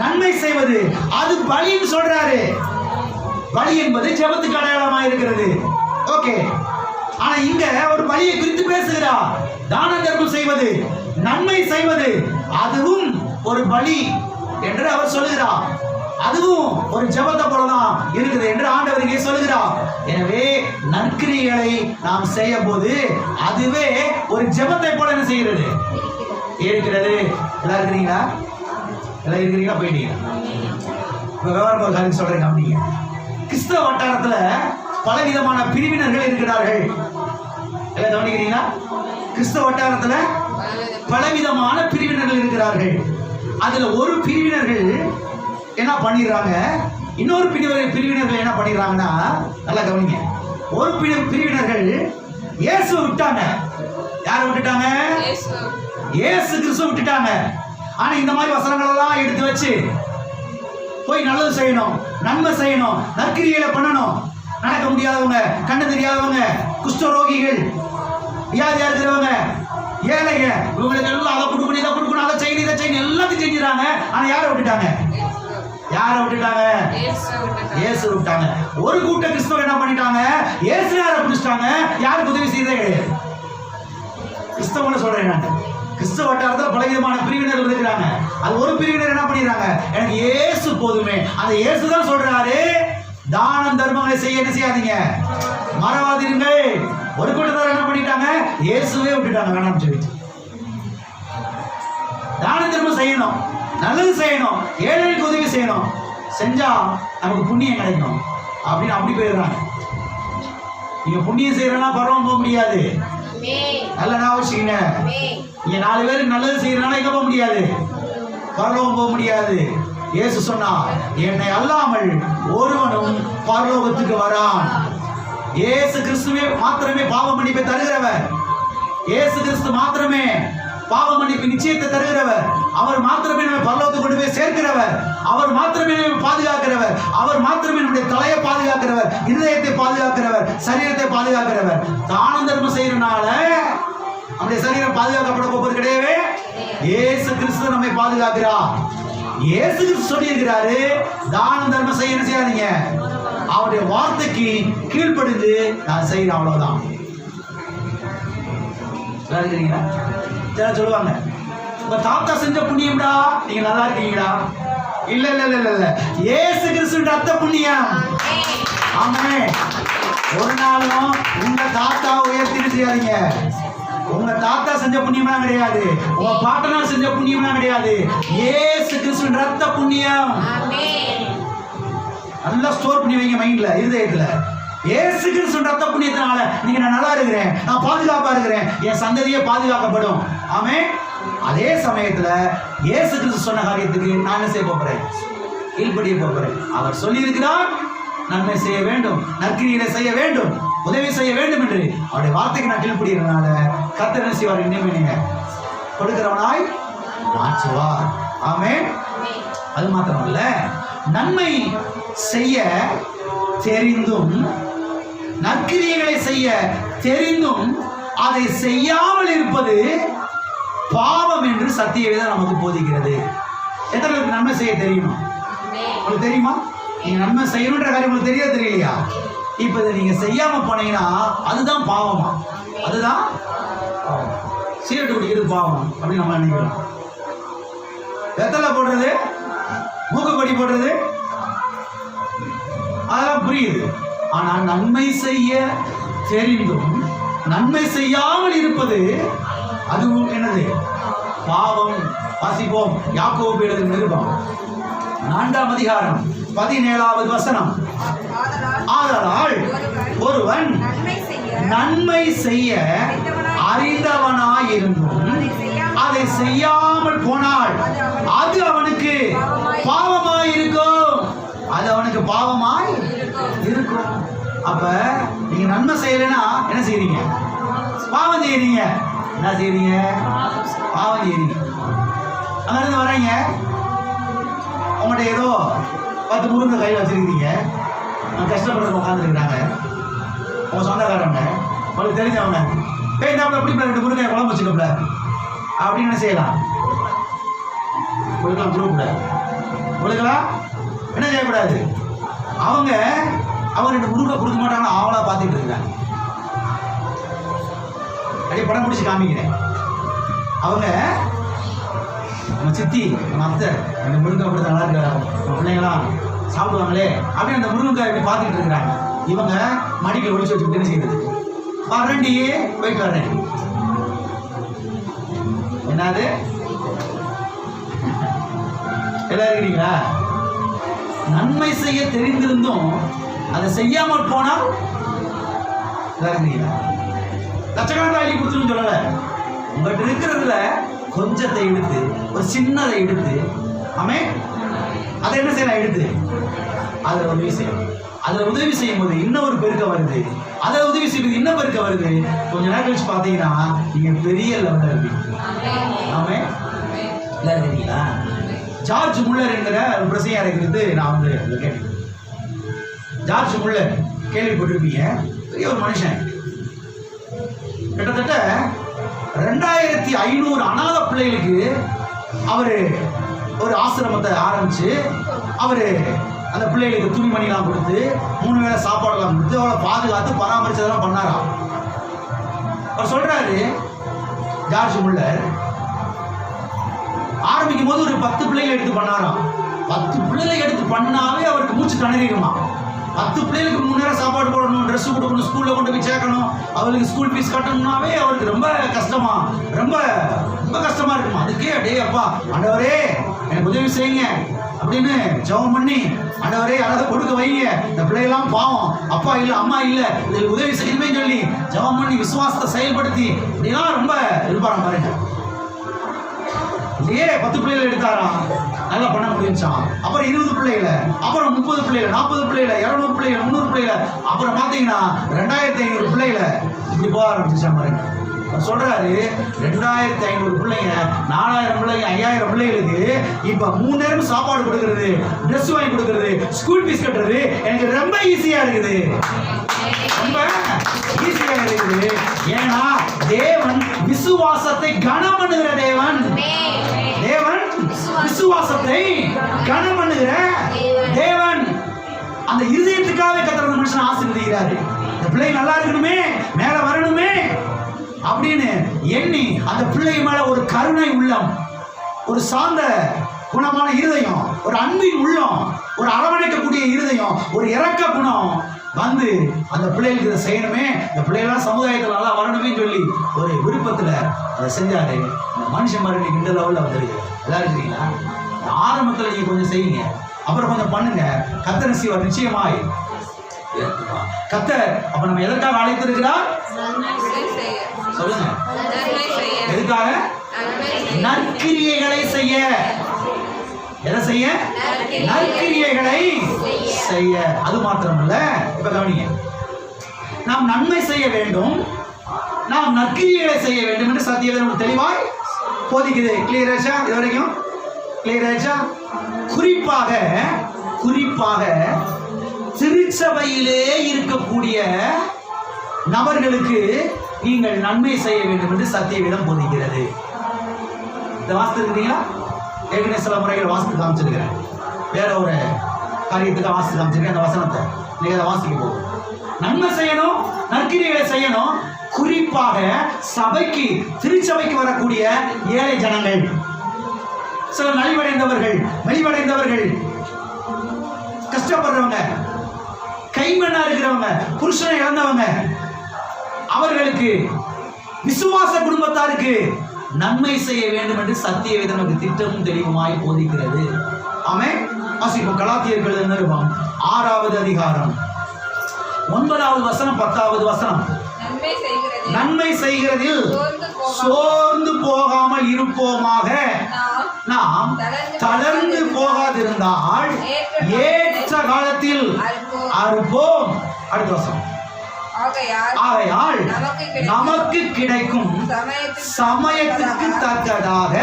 B: நன்மை செய்வது, அது பலின்னு சொல்றாரு. பலி என்பது ஜெபத்துக்கு அடையாளமாக இருக்கிறது. ஓகே, ஆனா இங்க ஒரு பலியை குறித்து பேசுகிறார். தான தர்மம் செய்வது, நன்மை செய்வது, அதுவும் ஒரு பலி என்று அவர் சொல்லுகிறார். அதுவும் ஒரு ஜெபத்தை போலதான் இருக்குது என்று ஆண்டவர் இங்கே சொல்லுகிறார். எனவே நற்கிரிகளை நாம் செய்யும் போது அதுவே ஒரு ஜெபத்தை போல என்ன செய்கிறது இருக்கிறது. எல்லாம் இருக்கிறீங்களா? எல்லாம் இருக்கிறீங்களா? போயிட்டீங்க. விவகாரம் காரியம் சொல்றேன். அப்படிங்க கிறிஸ்தவ வட்டாரத்துல பலவிதமான பிரிவினர்கள் இருக்கிறார்கள். எல்லாம் கவனிக்கிறீங்களா? கிறிஸ்தவ வட்டாரத்துல பலவிதமான பிரிவினர்கள் இருக்கிறார்கள். அதுல ஒரு பிரிவினர்கள் என்ன பண்ணிடுறாங்க, இன்னொரு பிரிவினர்கள் என்ன பண்ணிடுறாங்கன்னா, நல்லா கவனிங்க. ஒரு பிரிவினர்கள் இயேசுவை விட்டாங்க. யாரை விட்டுட்டாங்க? இயேசு கிறிஸ்துவை விட்டுட்டாங்க. ஆனா இந்த மாதிரி வசனங்கள் எல்லாம் எடுத்து வச்சு போய் நல்லது செய்யணும், நன்மை செய்யணும், நற்கிரிகளை பண்ணணும். நடக்க முடியாதவங்க, கண்ணு தெரியாதவங்க, குஷ்டரோகிகள், வியாதியா இருக்கிறவங்க, ஏழைங்க, இவங்களுக்கு எல்லாம் அதை கொடுக்கணும், இதை கொடுக்கணும், அதை செய்யணும், இதை செய்யணும், எல்லாத்தையும் செஞ்சுறாங்க. ஆனா யாரை விட்டுட்டாங்க? யாரை விட்டுட்டாங்க? இயேசு விட்டாங்க. ஒரு கூட்ட கிறிஸ்தவ என்ன பண்ணிட்டாங்க? இயேசுவை பிடிச்சிட்டாங்க. யாருக்கு உதவி செய்யறதே கிடையாது. கிறிஸ்தவனை சொல்றேன் நான். கிறிஸ்தவ வட்டாரத்தில் பலவிதமான பிரிவினர்கள் இருக்கிறாங்க. அது ஒரு பிரிவினர் என்ன பண்ணிடுறாங்க, எனக்கு இயேசு போதுமே. அந்த இயேசு தான் சொல்றாரு, தானம் தர்மங்களை செய்ய என்ன செய்யாதீங்க, மறவாதீர்கள். ஒரு கூட்டத்தார் என்ன பண்ணிட்டாங்க? இயேசுவே விட்டுட்டாங்க, வேணாம்னு சொல்லிட்டு. தான தர்மம் செய்யணும், நல்லது செய்யணும், ஏழைகளுக்கு உதவி செய்யணும், செஞ்சா நமக்கு புண்ணியம் கிடைக்கும் அப்படின்னு அப்படி போயிடுறாங்க. நீங்க புண்ணியம் செய்யறனா பரவம் போக முடியாது. நல்ல ஞாபகம், நீங்க 4 பேருக்கு நல்லது செய்யறனால எங்க போக முடியாது, பரலோகம் போக முடியாது. இயேசு சொன்னா, என்னை அல்லாமல் ஒருவனும் பரலோகத்துக்கு வரான். இயேசு கிறிஸ்துவே மாத்திரமே பாவ மன்னிப்பை தருகிறவர். இயேசு கிறிஸ்து மாத்திரமே பாவ மன்னிப்பு நிச்சயத்தை தருகிறவர். அவர் மாத்திரமே நம்ம பரலோகத்துக்கு கொண்டு போய் சேர்க்கிறவர். அவர் மாத்திரமே நம்ம பாதுகாக்கிறவர். அவர் மாத்திரமே நம்முடைய தலையை பாதுகாக்கிறவர், இருதயத்தை பாதுகாக்கிறவர், சரீரத்தை பாதுகாக்கிறவர். தான தர்மம் செய்யறதுனால நம்முடைய சரீரம் பாதுகாக்கப்பட போவது கிடையவே. இயேசு கிறிஸ்து நம்மை பாதுகாக்கிறார். இயேசு கிறிஸ்து சொல்லி இருக்கிறாரு, தான தர்மம் செய்ய செய்யாதீங்க, அவருடைய வார்த்தைக்கு கீழ்ப்படிந்து நான் செய்யறேன், அவ்வளவுதான். சொல்லுவாங்க, உங்க தாத்தா செஞ்ச புண்ணியம்டா, நீங்க நல்லா இருக்கீங்களா? இல்ல இல்ல இல்ல இல்ல, இயேசு கிறிஸ்து ரத்த புண்ணியம். ஆமென். ஒரு நாளும் உங்க தாத்தா உயர்த்திட்டு செய்யாதீங்க. உங்க தாத்தா செஞ்ச புண்ணியம்லாம் கிடையாது, உங்க பாட்டனார் செஞ்ச புண்ணியம்லாம் கிடையாது. இயேசு கிறிஸ்து ரத்த புண்ணியம். நல்லா ஸ்டோர் பண்ணி வைங்க மைண்ட்ல, இருதயத்துல. இயேசு கிறிஸ்து ரத்த புண்ணியத்தினால நீங்க நான் நல்லா இருக்கிறேன், நான் பாதுகாப்பா இருக்கிறேன், என் சந்ததியே பாதுகாக்கப்படும். ஆமென். அதே சமயத்துல இயேசு கிறிஸ்து சொன்ன காரியத்துக்கு நான் என்ன செய்ய போறேன்? கீழ்ப்படிய போறேன். அவர் சொல்லி இருக்கிறார், நன்மை செய்ய வேண்டும், நற்கிரியை செய்ய வேண்டும், உதவி செய்ய வேண்டும் என்று அவருடைய வார்த்தைக்கு நான் கீழ்ப்படுகிறதுனால கர்த்தர் என்ன செய்வார்? இனிமே நீங்க கொடுக்கிறவனாய் மாற்றுவார். ஆமென். அது மாத்திரமல்ல, நன்மை செய்ய தெரிந்தும் நற்கிரியைகளை செய்ய தெரிந்தும் அதை செய்யாமல் இருப்பது பாவம் என்று சத்திய வேதம் நமக்கு போதிக்கிறது. எத்தனை பேருக்கு நன்மை செய்ய தெரியுமா? உங்களுக்கு தெரியுமா? நீங்க நன்மை செய்யணுன்ற காரியம் உங்களுக்கு தெரியாது, தெரியலையா? இப்ப இதை நீங்க செய்யாம போனீங்கன்னா அதுதான் பாவமா? அதுதான் சீரட்டு குடிக்கிறது பாவம் அப்படின்னு நம்ம நினைக்கிறோம். வெத்தலை போடுறது, மூக்குப்பொடி போடுறது, அதெல்லாம் புரியுது. ஆனா நன்மை செய்ய தெரிந்தும் நன்மை செய்யாமல் இருப்பது அதுவும் என்னது? பாவம். வாசிப்போம். யாக்கோபு எழுதின நிருபம் 4ஆம் அதிகாரம் 17வது வசனம். ஆதலால் ஒருவன் நன்மை செய்ய அறிந்தவனாயிருந்தும் அதை செய்யாமல் போனால் அது அவனுக்கு பாவமாயிருக்கும். அது அவனுக்கு பாவமாய் இருக்கும். அப்ப நீங்க நன்மை செய்யலைன்னா என்ன செய்யறீங்க? பாவம் செய்யறீங்க. என்ன செய்யறீங்க? பாவம் செய்யறீங்க. அங்கிருந்து வரீங்க, உங்கள்கிட்ட ஏதோ 10 முருங்கை கையில் வச்சிருக்கீங்க, கஷ்டப்படுறது உட்காந்துருக்கிறாங்க, உங்க சொந்தக்காரங்க, உங்களுக்கு தெரிஞ்சவங்க, இந்த அப்படி 2 முருங்கை குழம்பு வச்சுக்கல அப்படின்னு என்ன செய்யலாம்? உங்களுக்கெல்லாம் கொடுக்கக்கூடாது. உங்களுக்கெல்லாம் என்ன செய்யக்கூடாது? அவங்க 2 முருங்கை கொடுக்க மாட்டாங்க, அவங்களா பார்த்துட்டு இருக்காங்க. அப்படியே படம் பிடிச்சி காமிக்கிறேன். அவங்க நம்ம சித்தி, நம்ம அத்தை, அந்த முருங்கை கொடுத்தா நல்லா இருக்காங்க, நம்ம பிள்ளைங்களாம் சாப்பிடுவாங்களே அப்படின்னு அந்த முருங்கைக்காய் இப்படி பார்த்துட்டு இருக்கிறாங்க. இவங்க மடிக்கை ஒழிச்சு வச்சுக்கிட்டு என்ன செய்யுது? வரண்டி போயிட்டு வரேன். என்னது? எல்லாம் இருக்கிறீங்களா? நன்மை செய்ய தெரிந்திருந்தும் அதை செய்யாமல் போனால் இருக்கிறீங்களா? லட்சக்கணக்காக அள்ளி கொடுத்துன்னு சொல்லல. உங்கள்கிட்ட இருக்கிறதுல கொஞ்சத்தை எடுத்து, ஒரு சின்னதை எடுத்து, அதை என்ன செய்யலாம்? எடுத்து அதில் உதவி செய்யணும். அதில் உதவி செய்யும் போது இன்னொரு பெருக்க வருது, அதில் உதவி செய்வது இன்னும் பெருக்க வருது. கொஞ்ச நேரம் கழிச்சு பார்த்தீங்கன்னா நீங்க பெரிய லெவலில் இருப்பீங்க. இல்லை இருக்கீங்களா? ஜார்ஜ் முல்லர் என்கிற ஒரு பிரசையா இருக்கிறது நான் கேட்டேன். ஜார்ஜ் முல்லர் கேள்விப்பட்டிருப்பீங்க. பெரிய ஒரு மனுஷன். கிட்டத்தட்ட 2500 அநாத பிள்ளைகளுக்கு அவரு ஒரு ஆசிரமத்தை ஆரம்பிச்சு, அவரு அந்த பிள்ளைகளுக்கு துணிமணிலாம் கொடுத்து, 3 வேளை சாப்பாடுலாம் கொடுத்து, அவளை பாதுகாத்து பராமரிச்சதெல்லாம் பண்ணாராம். அவர் சொல்றாரு, ஜார்ஜ் முல்லர் ஆரம்பிக்கும் போது ஒரு 10 பிள்ளைகளை எடுத்து பண்ணாராம். 10 பிள்ளைகளை எடுத்து பண்ணாவே அவருக்கு மூச்சு திணறிடுமா. 10 பிள்ளைகளுக்கு 3 நேரம் சாப்பாடு போடணும், ட்ரெஸ் கொடுக்கணும், ஸ்கூல்ல கொண்டு போய் சேர்க்கணும், அவளுக்கு ஸ்கூல் ஃபீஸ் கட்டணும்னாவே அவருக்கு ரொம்ப கஷ்டமா, ரொம்ப ரொம்ப கஷ்டமா இருக்குமா. அதுக்கே அப்படியே அப்பா ஆண்டவரே எனக்கு உதவி செய்யுங்க அப்படின்னு ஜெபம் பண்ணி, ஆண்டவரே யாராவது கொடுக்க வைங்க, இந்த பிள்ளைகள்லாம் பாவம், அப்பா இல்லை அம்மா இல்லை, இதுக்கு உதவி செய்யணுமே சொல்லி ஜெபம் பண்ணி விசுவாசத்தை செயல்படுத்தி இப்படிலாம் ரொம்ப இருப்பாராம் பாருங்க. இல்லையே 10 பிள்ளைகளை எடுத்தாராம், நல்லா பண்ண முடிஞ்சான். அப்புறம் 20 பிள்ளைகளை, அப்புறம் 30 பிள்ளைகளை, 40 பிள்ளைகளை, 200 பிள்ளைகளை, 300 பிள்ளைகளை, அப்புறம் பார்த்தீங்கன்னா 2500 பிள்ளைகளை இப்படி போக ஆரம்பிச்சா பாருங்க. சொல்றாரு 2500 பிள்ளைங்க, 4000 பிள்ளைங்க, 5000 பிள்ளைகளுக்கு இப்ப 3 நேரம் சாப்பாடு கொடுக்கறது, ட்ரெஸ் வாங்கி கொடுக்கறது, ஸ்கூல் ஃபீஸ் கட்டுறது எனக்கு ரொம்ப ஈஸியா இருக்குது. ரொம்ப ஈஸியா இருக்குது. ஏன்னா தேவன் விசுவாசத்தை கனம் பண்ணுகிற தேவன். தேவன் விசுவாசத்தை கனம் பண்ணுகிற தேவன். அந்த இருதயத்துக்காக கர்த்தர் அந்த மனுஷன் ஆசீர்வதிக்கிறாரு. இந்த பிள்ளை நல்லா இருக்கணுமே, மேல வரணுமே அப்படின்னு எண்ணி அந்த பிள்ளை மேல ஒரு கருணை உள்ளம், ஒரு சாந்த குணமான இருதயம், ஒரு அன்பின் உள்ளம், ஒரு அரவணைக்கக்கூடிய இருதயம், ஒரு இரக்க குணம் வந்து அந்த பிள்ளைகளுக்கு இதை செய்யணுமே, இந்த பிள்ளைகள்லாம் சமுதாயத்தில் நல்லா வரணுமே சொல்லி ஒரு விருப்பத்தில் அதை செஞ்சாரு. இந்த மனுஷன் மாதிரி இந்த லெவலில் வந்துருக்கு. எல்லாம் இருக்கிறீங்களா? ஆரம்பத்தில் நீங்கள் கொஞ்சம் செய்யுங்க, அப்புறம் கொஞ்சம் பண்ணுங்க, கர்த்தர் செய்வார் நிச்சயமாய். கர்த்தர் அப்ப நம்ம எதற்காக அழைத்திருக்கிறார்? சொல்லுங்க, எதுக்காக? நற்கிரியைகளை செய்ய. எதை செய்ய? நற்கிரியைகளை செய்ய. அது மாத்திரமல்ல, இப்ப கவனிங்க, நாம் நன்மை செய்ய வேண்டும், நாம் நற்கிரியைகளை செய்ய வேண்டும் என்று சத்தியவேதம் தெளிவாய் போதிக்குது. கிளியர் ஆச்சா? இது வரைக்கும் கிளியர் ஆச்சா? குறிப்பாக திருச்சபையிலே இருக்கக்கூடிய நபர்களுக்கு நீங்கள் நன்மை செய்ய வேண்டும் என்று சத்தியவேதம் போதிக்கிறது. இந்த வாசித்து இருக்கிறீங்களா? ஏற்கனவே சில முறைகள் வாசித்து காமிச்சிருக்கிறேன். வேற ஒரு காரியத்துக்கு வாசித்து காமிச்சிருக்கேன். அந்த வசனத்தை நீங்க அதை வாசிக்க போகும். நன்மை செய்யணும், நற்கிரியைகளை செய்யணும். குறிப்பாக சபைக்கு, திருச்சபைக்கு வரக்கூடிய ஏழை ஜனங்கள், சில மெலிவடைந்தவர்கள், கஷ்டப்படுறவங்க, கைமண்ணா இருக்கிறவங்க, புருஷனை இழந்தவங்க, அவர்களுக்கு, விசுவாச குடும்பத்தாருக்கு நன்மை செய்ய வேண்டும் என்று சத்தியவேதம் நமக்கு திட்டமும் தெளிவுமாய் போதிக்கிறது. ஆமென். வாசிப்போம். கலாத்தியர்கள் நிருபம் 6வது அதிகாரம் 9வது வசனம் 10வது வசனம். நன்மை செய்கிறதில் சோர்ந்து போகாமல் இருப்போமாக, நாம் தளர்ந்து போகாதிருந்தால் ஏற்ற காலத்தில் அறுப்போம். அடுத்த வசனம். ஆகையால் நமக்கு கிடைக்கும் சமயத்துக்கு தக்கதாக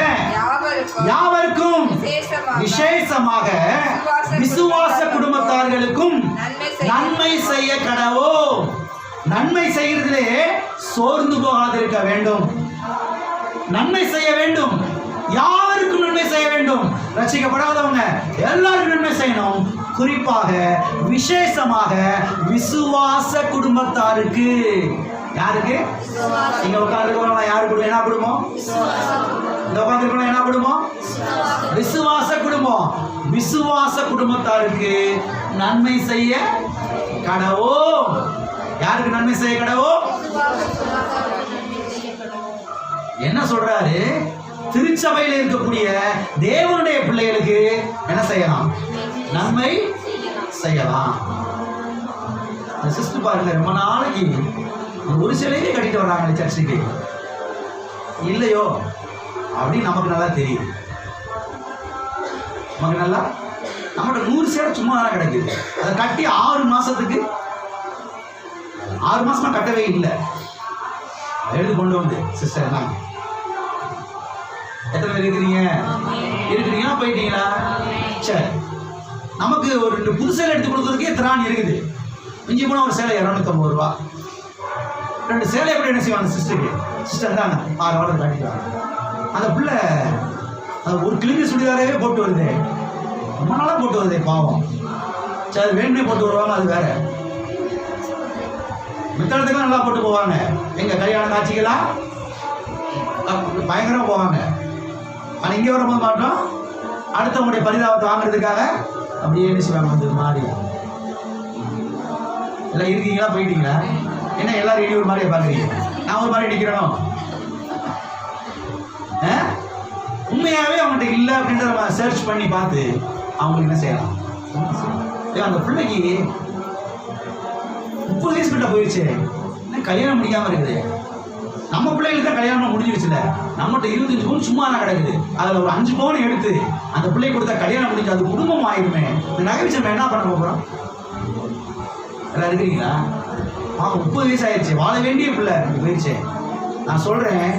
B: யாவருக்கும், விசேஷமாக விசுவாச குடும்பத்தார்களுக்கும் நன்மை செய்ய கடவோம். நன்மை செய்கிறதிலே சோர்ந்து போகாதிருக்க வேண்டும். நன்மை செய்ய வேண்டும். யாருக்கும் நன்மை செய்ய வேண்டும். ரட்சிக்கப்படாதவங்க எல்லாருக்கும் நன்மை செய்யணும். குறிப்பாக விசேஷமாக விசுவாச குடும்பத்தாருக்கு. யாருக்கு? இங்க உட்கார்ந்து யாரு குடும்பம்? என்ன குடும்பம்? இங்க உட்கார்ந்து என்ன குடும்பம்? விசுவாச குடும்பம். விசுவாச குடும்பத்தாருக்கு நன்மை செய்ய கடவோ. யாருக்கு நன்மை செய்ய கடவோ? என்ன சொல்றாரு? திருச்சபையில் இருக்கக்கூடிய தேவனுடைய பிள்ளைகளுக்கு என்ன செய்யலாம்? நன்மை செய்யலாம். சிஸ்டர் பாருங்க, ரொம்ப நாளைக்கு ஒரு சிலையே கட்டிட்டு வர்றாங்க சர்ச்சுக்கு, இல்லையோ அப்படின்னு நமக்கு நல்லா தெரியும். நமக்கு நல்லா, நம்மகிட்ட 100 சேலை சும்மா தான் கிடைக்குது. அதை கட்டி 6 மாசத்துக்கு 6 மாசமா கட்டவே இல்லை. எழுதி கொண்டு வந்து சிஸ்டர் தான். எத்தனை பேர் இருக்கிறீங்களா? போயிட்டீங்களா? சரி, நமக்கு ஒரு 2 புது சேலை எடுத்து கொடுக்கறதுக்கே திராணி இருக்குது. மிஞ்சி போனால் ஒரு சேலை 250 ரூபா. 2 சேலை எப்படி என்ன செய்வாங்க? சிஸ்டர் தாங்க 6 வாரம் காட்டிடுவாங்க. அந்த பிள்ளை ஒரு கிளிஞ்ச சுடிதாரவே போட்டு வருது, ரொம்ப நாளாக போட்டு வருதே பாவம். சரி, வேணுமே போட்டு வருவாங்க, அது வேற. மித்தளத்துக்கெல்லாம் நல்லா போட்டு போவாங்க. எங்க கல்யாண காட்சிகளா பயங்கரமாக போவாங்க. ஆனால் இங்கே வரும்போது மாட்டோம், அடுத்தவங்களுடைய பரிதாபத்தை வாங்குறதுக்காக அப்படியே என்ன செய்வாங்க? வந்து மாறி எல்லாம் இருக்கீங்களா? போயிட்டீங்களா? என்ன எல்லாரும் இடி ஒரு மாதிரியே பார்க்குறீங்க? நான் ஒரு மாதிரி அடிக்கிறேனோ? உண்மையாகவே அவங்கள்ட்ட இல்லை அப்படின்றத நம்ம சர்ச் பண்ணி பார்த்து அவங்களுக்கு என்ன செய்யலாம்? அந்த பிள்ளைக்கு 30 வயசு கிட்ட போயிடுச்சு, இன்னும் கல்யாணம் முடியாமல் இருக்குது. நம்ம பிள்ளைகளுக்கு தான் கல்யாணம் முடிஞ்சிருச்சுல, நம்மகிட்ட 25 பவுன் சும்மா தான் கிடக்குது. அதில் ஒரு 5 பவுன் எடுத்து அந்த பிள்ளை கொடுத்தா கல்யாணம் முடிஞ்சு அது குடும்பம் ஆயிடுமே. இந்த நகைச்சம் என்ன பண்ண போகிறோம்? எல்லாம் இருக்கிறீங்களா? 30 வயசு ஆயிடுச்சு, வாழ வேண்டிய பிள்ளை போயிடுச்சு. நான் சொல்கிறேன்,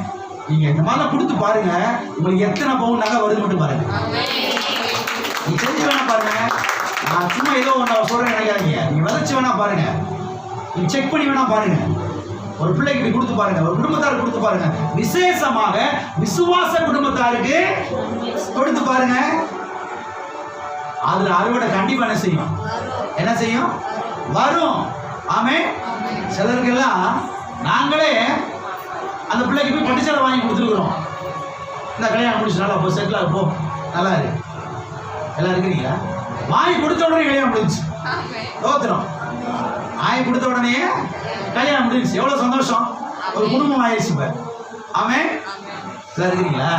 B: நீங்கள் இந்த மாதிரிலாம் கொடுத்து பாருங்க, உங்களுக்கு எத்தனை பவுன் நகை வருது மட்டும் பாருங்க. நீ செஞ்சு வேணா பாருங்க. நான் சும்மா ஏதோ ஒன்று சொல்கிறேன் நினைக்காதீங்க. நீங்கள் விதைச்சு வேணா பாருங்க, நீங்கள் செக் பண்ணி வேணா பாருங்க. ஒரு பிள்ளைக்கு இப்படி கொடுத்து பாருங்க, ஒரு குடும்பத்தாருக்கு கொடுத்து பாருங்க, விசேஷமாக விசுவாச குடும்பத்தாருக்கு கொடுத்து பாருங்க. அதுல அறுவடை கண்டிப்பா என்ன செய்யும்? வரும். ஆமே. சிலருக்கெல்லாம் நாங்களே அந்த பிள்ளைக்கு போய் பட்டுச்சேலை வாங்கி கொடுத்துருக்குறோம். இந்த கல்யாணம் முடிச்சு நல்லா போ, செட்டில் போ, நல்லா இருக்கு. எல்லாம் இருக்கிறீங்களா? வாங்கி கொடுத்த உடனே கல்யாணம் முடிஞ்சு தோத்துறோம். வாங்கி கொடுத்த உடனே கல்யாணம் முடிஞ்சிச்சு. எவ்வளவு சந்தோஷம், ஒரு குடும்பம் ஆயிடுச்சு. இப்ப ஆமே. எல்லாம் இருக்கிறீங்களா?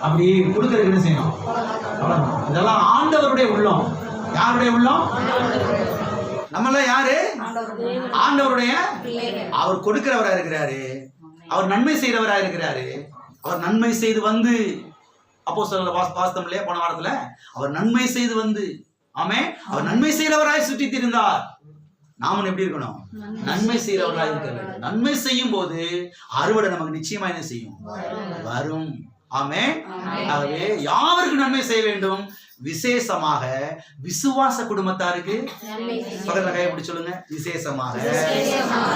B: அப்படி கொடுக்கறதுக்கு என்ன செய்யணும்? இதெல்லாம் ஆண்டவருடைய உள்ளம். யாருடைய உள்ளம்?
A: நம்மளாம் யாரு? ஆண்டவருடைய அவர் கொடுக்கிறவரா இருக்கிறாரு, அவர் நன்மை செய்கிறவரா இருக்கிறாரு. அவர் நன்மை செய்து வந்து அப்போஸ்தலர்ல வாசித்தோம் இல்லையா போன வாரத்துல, அவர் நன்மை செய்து வந்து, ஆமென், அவர் நன்மை செய்கிறவராய் சுற்றி திரிந்தார். நாம எப்படி இருக்கணும்? நன்மை செய்கிறவர்களாக இருக்க வேண்டும். நன்மை செய்யும் போது அறுவடை நமக்கு நிச்சயமா என்ன செய்யும்? வரும். ஆமென். ஆகவே யாருக்கு நன்மை செய்ய வேண்டும்? விசேஷமாக விசுவாச குடும்பத்தாருக்கு. பக்கத்துல கையை பிடிச்சு சொல்லுங்க, விசேஷமாக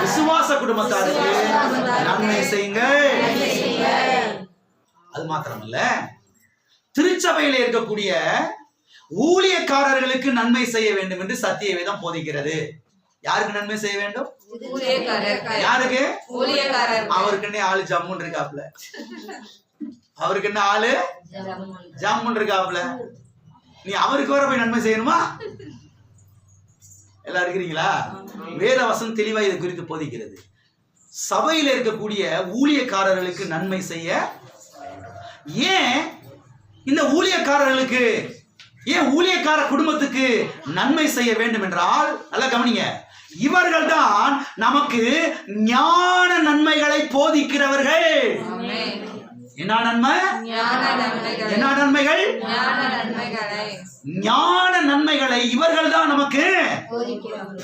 A: விசுவாச குடும்பத்தாருக்கு நன்மை செய்யுங்க. அது மாத்திரமல்ல, திருச்சபையில இருக்கக்கூடிய ஊழியக்காரர்களுக்கு நன்மை செய்ய வேண்டும் என்று சத்திய வேதம் போதிக்கிறது. யாருக்கு நன்மை செய்ய வேண்டும்? யாருக்கு? அவருக்கு ஆளு ஜம்முன் இருக்காப்ல, அவருக்கு என்ன ஆளு ஜம்முன் இருக்காப்ல. நீ அவருக்கு வர போய் நன்மை செய்யணுமா? எல்லாம் இருக்கிறீங்களா? வேதவசனம் தெளிவா இது குறித்து போதிக்கிறது. சபையில் இருக்கக்கூடிய ஊழியக்காரர்களுக்கு நன்மை செய்ய. ஏன் இந்த ஊழியக்காரர்களுக்கு, ஏன் ஊழியக்கார குடும்பத்துக்கு நன்மை செய்ய வேண்டும் என்றால், நல்லா கவனிங்க, இவர்கள் தான் நமக்கு ஞான நன்மைகளை போதிக்கிறவர்கள். என்ன நன்மை? என்ன நன்மைகள்? ஞான நன்மைகளை இவர்கள் தான் நமக்கு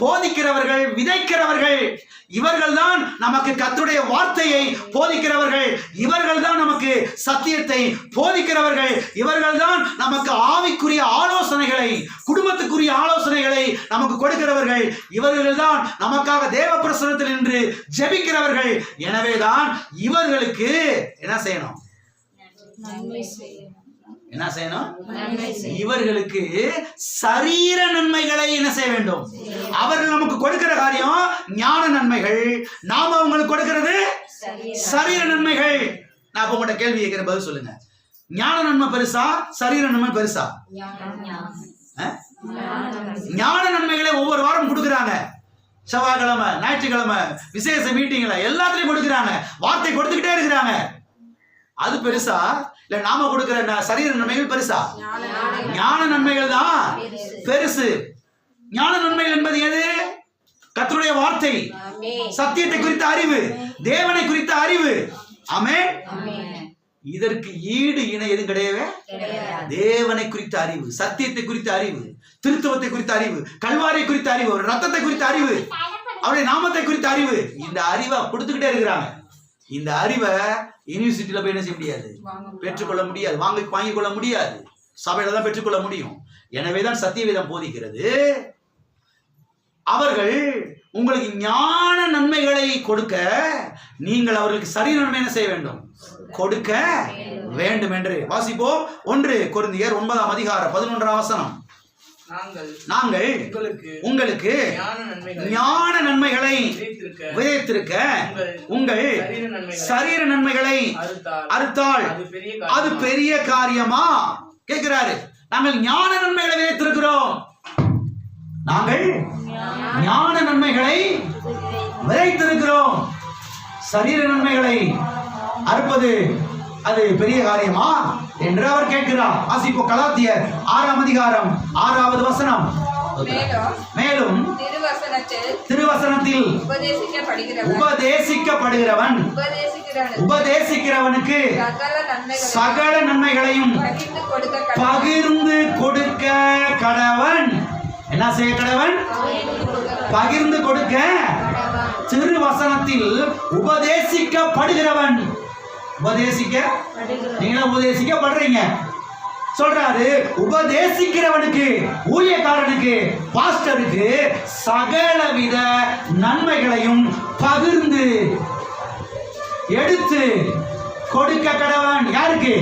A: போதிக்கிறவர்கள், விதைக்கிறவர்கள். இவர்கள் தான் நமக்கு கர்த்தருடைய வார்த்தையை போதிக்கிறவர்கள். இவர்கள் தான் நமக்கு சத்தியத்தை போதிக்கிறவர்கள். இவர்கள் தான் நமக்கு ஆவிக்குரிய ஆலோசனைகளை, குடும்பத்துக்குரிய ஆலோசனைகளை நமக்கு கொடுக்கிறவர்கள். இவர்கள் தான் நமக்காக தேவ பிரசன்னத்தில் நின்று ஜெபிக்கிறவர்கள். எனவேதான் இவர்களுக்கு என்ன செய்யணும்? என்ன செய்யணும்? இவர்களுக்கு சரீர நன்மைகளை என்ன செய்ய வேண்டும்? அவர்கள் நமக்கு கொடுக்கிற காரியம் ஞான நன்மைகள், நாம அவங்களுக்கு கொடுக்கிறது சரீர நன்மைகள். நான் இப்ப உங்கள்கிட்ட கேள்வி கேட்கிற பதில் சொல்லுங்க. ஞான நன்மை பெருசா, சரீர நன்மை பெருசா? ஞான நன்மைகளை ஒவ்வொரு வாரம் கொடுக்குறாங்க. செவ்வாய்க்கிழமை, ஞாயிற்றுக்கிழமை, விசேஷ மீட்டிங்ல எல்லாத்துலயும் கொடுக்குறாங்க. வார்த்தை கொடுத்துக்கிட்டே இருக்கிறாங்க. அது பெருசா இல்ல நாம கொடுக்கிற சரீர நன்மைகள் பெருசா? ஞான நன்மைகள் தான் பெருசு. ஞான நன்மைகள் என்பது எது? கர்த்தருடைய வார்த்தை, சத்தியத்தை குறித்த அறிவு, தேவனை குறித்த அறிவு. ஆமென். இதற்கு ஈடு இணை எதுவும் கிடையவே. தேவனை குறித்த அறிவு, சத்தியத்தை குறித்த அறிவு, திருத்துவத்தை குறித்த அறிவு, கல்வாரை குறித்த அறிவு, ரத்தத்தை குறித்த அறிவு, அவருடைய நாமத்தை குறித்த அறிவு. இந்த அறிவை கொடுத்துக்கிட்டே இருக்கிறாங்க. இந்த அறிவை யூனிவர்சிட்டியில போய் என்ன செய்ய முடியாது, பெற்றுக்கொள்ள முடியாது, வாங்கிக் கொள்ள முடியாது. சபையில தான் பெற்றுக்கொள்ள முடியும். எனவேதான் சத்தியவேதம் போதிக்கிறது, அவர்கள் உங்களுக்கு ஞான நன்மைகளை கொடுக்க நீங்கள் அவர்களுக்கு சரீர நன்மை என்ன செய்ய வேண்டும்? கொடுக்க வேண்டும் என்று வாசிப்போம். 1 கொரிந்தியர் 9ஆம் அதிகாரம் 11ஆம் வசனம். நாங்கள் உங்களுக்கு ஞான நன்மைகளை விதைத்திருக்க உங்கள் சரீர நன்மைகளை அறுத்தால் அது பெரிய காரியமா? கேட்கிறாரு. நாங்கள் ஞான நன்மைகளை விதைத்திருக்கிறோம். நாங்கள் ஞான நன்மைகளை விதைத்திருக்கிறோம். சரீர நன்மைகளை அறுப்பது அது பெரிய காரியமா என்று அவர் கேட்கிறார். வாசிப்போம். கலாத்தியர் 6ஆம் அதிகாரம் 6வது வசனம். மேலும் திருவசனத்தில் உபதேசிக்கிறவனுக்கு சகல நன்மைகளையும் பகிர்ந்து கொடுக்க கடவன். என்ன செய்ய கடவன்? பகிர்ந்து கொடுக்க. திருவசனத்தில் உபதேசிக்கப்படுகிறவன். நீங்களும் உபதேசிக்கப்படுறீங்க. சொல்றாரு, உபதேசிக்கிறவனுக்கு, ஊழியக்காரனுக்கு, பாஸ்டருக்கு சகலவித நன்மைகளையும் பகிர்ந்து எடுத்து கொடுக்க கடவன். யாருக்கு?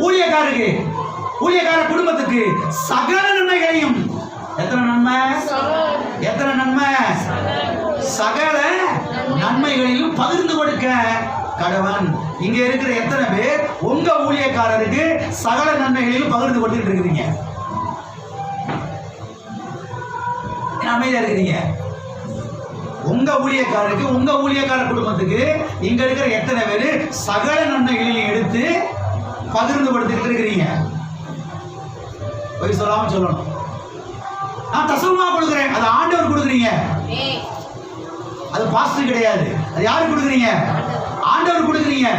A: ஊழியக்காரருக்கு, ஊழியக்கார குடும்பத்துக்கு சகல நன்மைகளையும். எத்தனை நன்மை? எத்தனை நன்மை? சகல நன்மைகளையும் பகிர்ந்து கொடுக்க கடவன். இங்க இருக்கிற எத்தனை பேர் உங்க ஊழியக்காரருக்கு சகல நன்மைகளையும் பகிர்ந்து கொடுத்துட்டு இருக்கிறீங்க? அமைதியா இருக்கிறீங்க. உங்க ஊழியக்காரருக்கு, உங்க ஊழியக்கார குடும்பத்துக்கு இங்க இருக்கிற எத்தனை பேர் சகல நன்மைகளையும் எடுத்து பகிர்ந்து கொடுத்துட்டு இருக்கிறீங்க? போய் சொல்லாம சொல்லணும்.
B: நான் தசமமா கொடுக்குறேன், அது ஆண்டவர் கொடுக்குறீங்க. அது பாஸ்டர் கிடையாது. அது யாரு கொடுக்குறீங்க? ஆண்டவர் கொடுக்குறீங்க.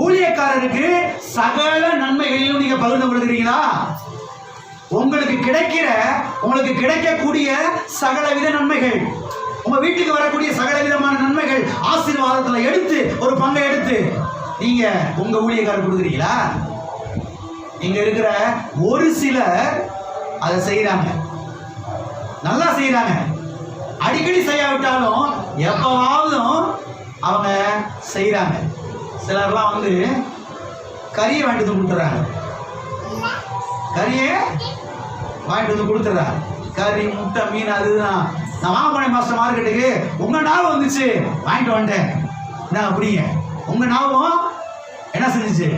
B: ஊழியக்காரருக்கு சகல நன்மைகளிலும் நீங்க பகிர்ந்து கொடுக்குறீங்களா? உங்களுக்கு கிடைக்கக்கூடிய சகலவித நன்மைகள், உங்க வீட்டுக்கு வரக்கூடிய சகல விதமான நன்மைகள், ஆசீர்வாதத்துல எடுத்து ஒரு பங்கை எடுத்து நீங்க உங்க ஊழியக்காரர் கொடுக்குறீங்களா? இங்க இருக்கிற ஒரு சிலர் அதை செய்யறாங்க, நல்லா செய்யறாங்க. அடிக்கடி செய்யாவிட்டாலும் எப்பவாவதும் அவங்க செய்யறாங்க. சிலர்லாம் வந்து கறியை வாங்கிட்டு வந்து கொடுத்துறாங்க, கறியை வாங்கிட்டு வந்து கொடுத்துறாங்க. கறி, முட்டை, மீன், அதுதான். நான் வாங்க போனேன் மாஸ்டர் மார்க்கெட்டுக்கு, உங்க ஞாபகம் வந்துச்சு வாங்கிட்டு வந்துட்டேன். என்ன அப்படிங்க உங்க ஞாபகம் என்ன செஞ்சுச்சு?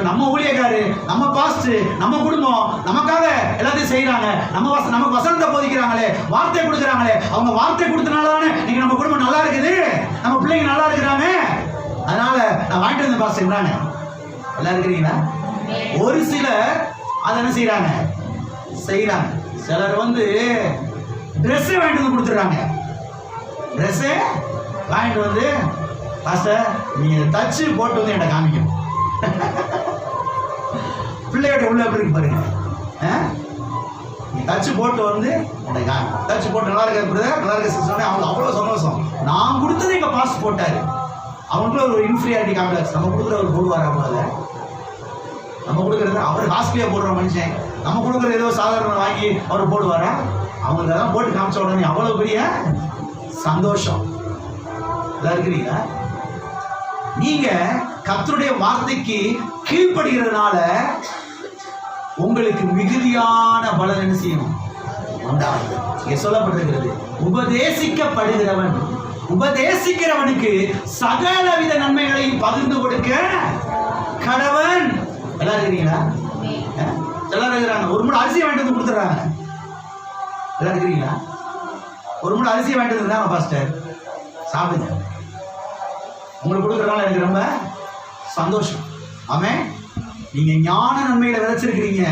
B: நம்ம ஊழியக்காரு, நம்ம பாஸ்ட், நம்ம குடும்பம் நமக்காக எல்லாத்தையும் செய்யறாங்க. நமக்கு வசனத்தை போதிக்கிறாங்களே, வார்த்தை கொடுக்குறாங்களே, அவங்க வார்த்தை கொடுத்தனாலதானே நீங்க நம்ம குடும்பம் நல்லா இருக்குது, நம்ம பிள்ளைங்க நல்லா இருக்கிறாங்க. அதனால நான் வாங்கிட்டு வந்து பாஸ்ட் எல்லாம் இருக்கிறீங்களா? ஒரு சிலர் அதை என்ன செய்யறாங்க? சிலர் வந்து ட்ரெஸ் வாங்கிட்டு வந்து கொடுத்துறாங்க. ட்ரெஸ் வாங்கிட்டு வந்து பாஸ்டர் நீங்க தச்சு போட்டு வந்து என்ன காமிக்கணும். பிள்ளையோட உள்ள எப்படி இருக்கு பாருங்க. நீ தச்சு போட்டு வந்து தச்சு போட்டு நல்லா இருக்க நல்லா இருக்க அவங்க அவ்வளவு சந்தோஷம். நான் கொடுத்தது எங்க பாஸ் போட்டாரு. அவங்களுக்குள்ள ஒரு இன்ஃபீரியாரிட்டி காம்ப்ளெக்ஸ். நம்ம கொடுக்குற ஒரு போடுவார், அவங்கள நம்ம கொடுக்குறது அவர் காஸ்ட்லியா போடுற மனுஷன், நம்ம கொடுக்குற ஏதோ சாதாரண வாங்கி அவர் போடுவாரா? அவங்களுக்கு அதெல்லாம் போட்டு காமிச்ச உடனே அவ்வளவு பெரிய சந்தோஷம். இருக்கிறீங்களா? நீங்க கர்த்தருடைய வார்த்தைக்கு கீழ்ப்படுகிறதுனால உங்களுக்கு மிகுதியான பலன் என்ன செய்யணும்? உண்டாகும். இங்க சொல்லப்பட்டிருக்கிறது, உபதேசிக்கிறவனுக்கு சகலவித நன்மைகளையும் பகிர்ந்து கொடுக்க கடவன். எல்லாம் இருக்கிறீங்களா? எல்லாரும் இருக்கிறாங்க. ஒரு முறை அரிசி வாங்கிட்டு வந்து கொடுத்துறாங்க. எல்லாம் இருக்கிறீங்களா? ஒரு முறை அரிசி வாங்கிட்டு இருந்தாங்க பாஸ்டர், சாப்பிடுங்க. உங்களுக்கு கொடுக்குறதுனால எனக்கு ரொம்ப சந்தோஷம். ஆமென். நீங்க ஞான நன்மையில விதைச்சிருக்கிறீங்க,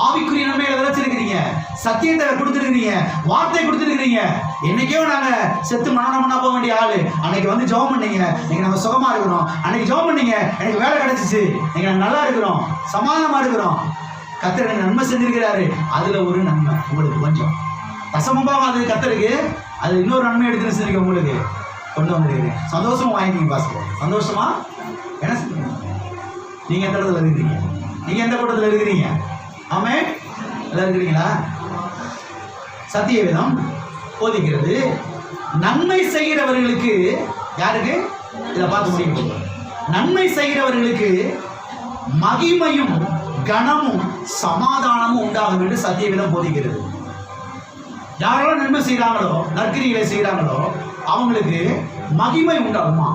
B: ஆவிக்குரிய நன்மையில விதைச்சிருக்கிறீங்க, சத்தியத்தை கொடுத்துருக்கிறீங்க, வார்த்தை கொடுத்துருக்கிறீங்க. என்னைக்கோ நாங்க செத்து மரணம் போக வேண்டிய ஆளு, அன்னைக்கு வந்து ஜெபம் பண்ணீங்க, நீங்க நம்ம சுகமா இருக்கிறோம். அன்னைக்கு ஜெபம் பண்ணீங்க, எனக்கு வேலை கிடைச்சிச்சு, நீங்க நல்லா இருக்கிறோம், சமாதானமா இருக்கிறோம், கர்த்தர் எனக்கு நன்மை செஞ்சிருக்கிறாரு. அதுல ஒரு நன்மை உங்களுக்கு கொஞ்சம் தசமமாக அது கர்த்தருக்கு அது இன்னொரு நன்மை எடுத்துன்னு செஞ்சிருக்க உங்களுக்கு கொண்டு வந்துருக்கிறேன். சந்தோஷமா வாங்கிக்கிங்க பாஸ்டர். சந்தோஷமா என்ன செய்யுங்க? நீங்க எந்த இடத்துல இருக்கிறீங்க? நீங்க எந்த கூட்டத்தில் இருக்கிறீங்க? ஆமென். எல்லாம் இருக்கிறீங்களா? சத்திய வேதம் போதிக்கிறது நன்மை செய்கிறவர்களுக்கு, யாருக்கு இதை பார்த்து முடியும், நன்மை செய்கிறவர்களுக்கு மகிமையும் கனமும் சமாதானமும் உண்டாகும் என்று சத்திய வேதம் போதிக்கிறது. யாரெல்லாம் நன்மை செய்கிறாங்களோ, நற்கிரிகளை செய்கிறாங்களோ அவங்களுக்கு மகிமை உண்டாகுமா,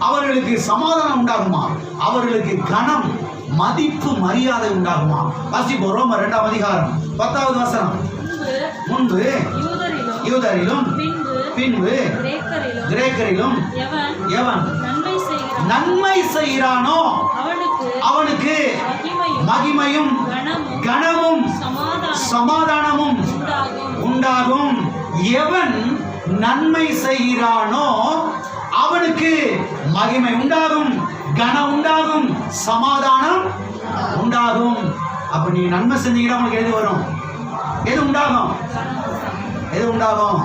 B: அவர்களுக்கு சமாதானம் உண்டாகுமா, அவர்களுக்கு கனம், மதிப்பு, மரியாதை உண்டாகுமா? வாசிப்போம். ரோமர் 2ஆம் அதிகாரம் 10வது வசனம். முன்பு யூதரிலும் பின்பு கிரேக்கரிலும் எவன் நன்மை செய்கிறானோ அவனுக்கு மகிமையும் கனமும் சமாதானமும் உண்டாகும். எவன் நன்மை செய்கிறானோ அவனுக்கு மகிமை உண்டாகும், கனம் உண்டாகும், சமாதானம் உண்டாகும். அப்ப நீ நன்மை செஞ்சீங்கன்னா உங்களுக்கு எது வரும்? எது உண்டாகும்? எது உண்டாகும்?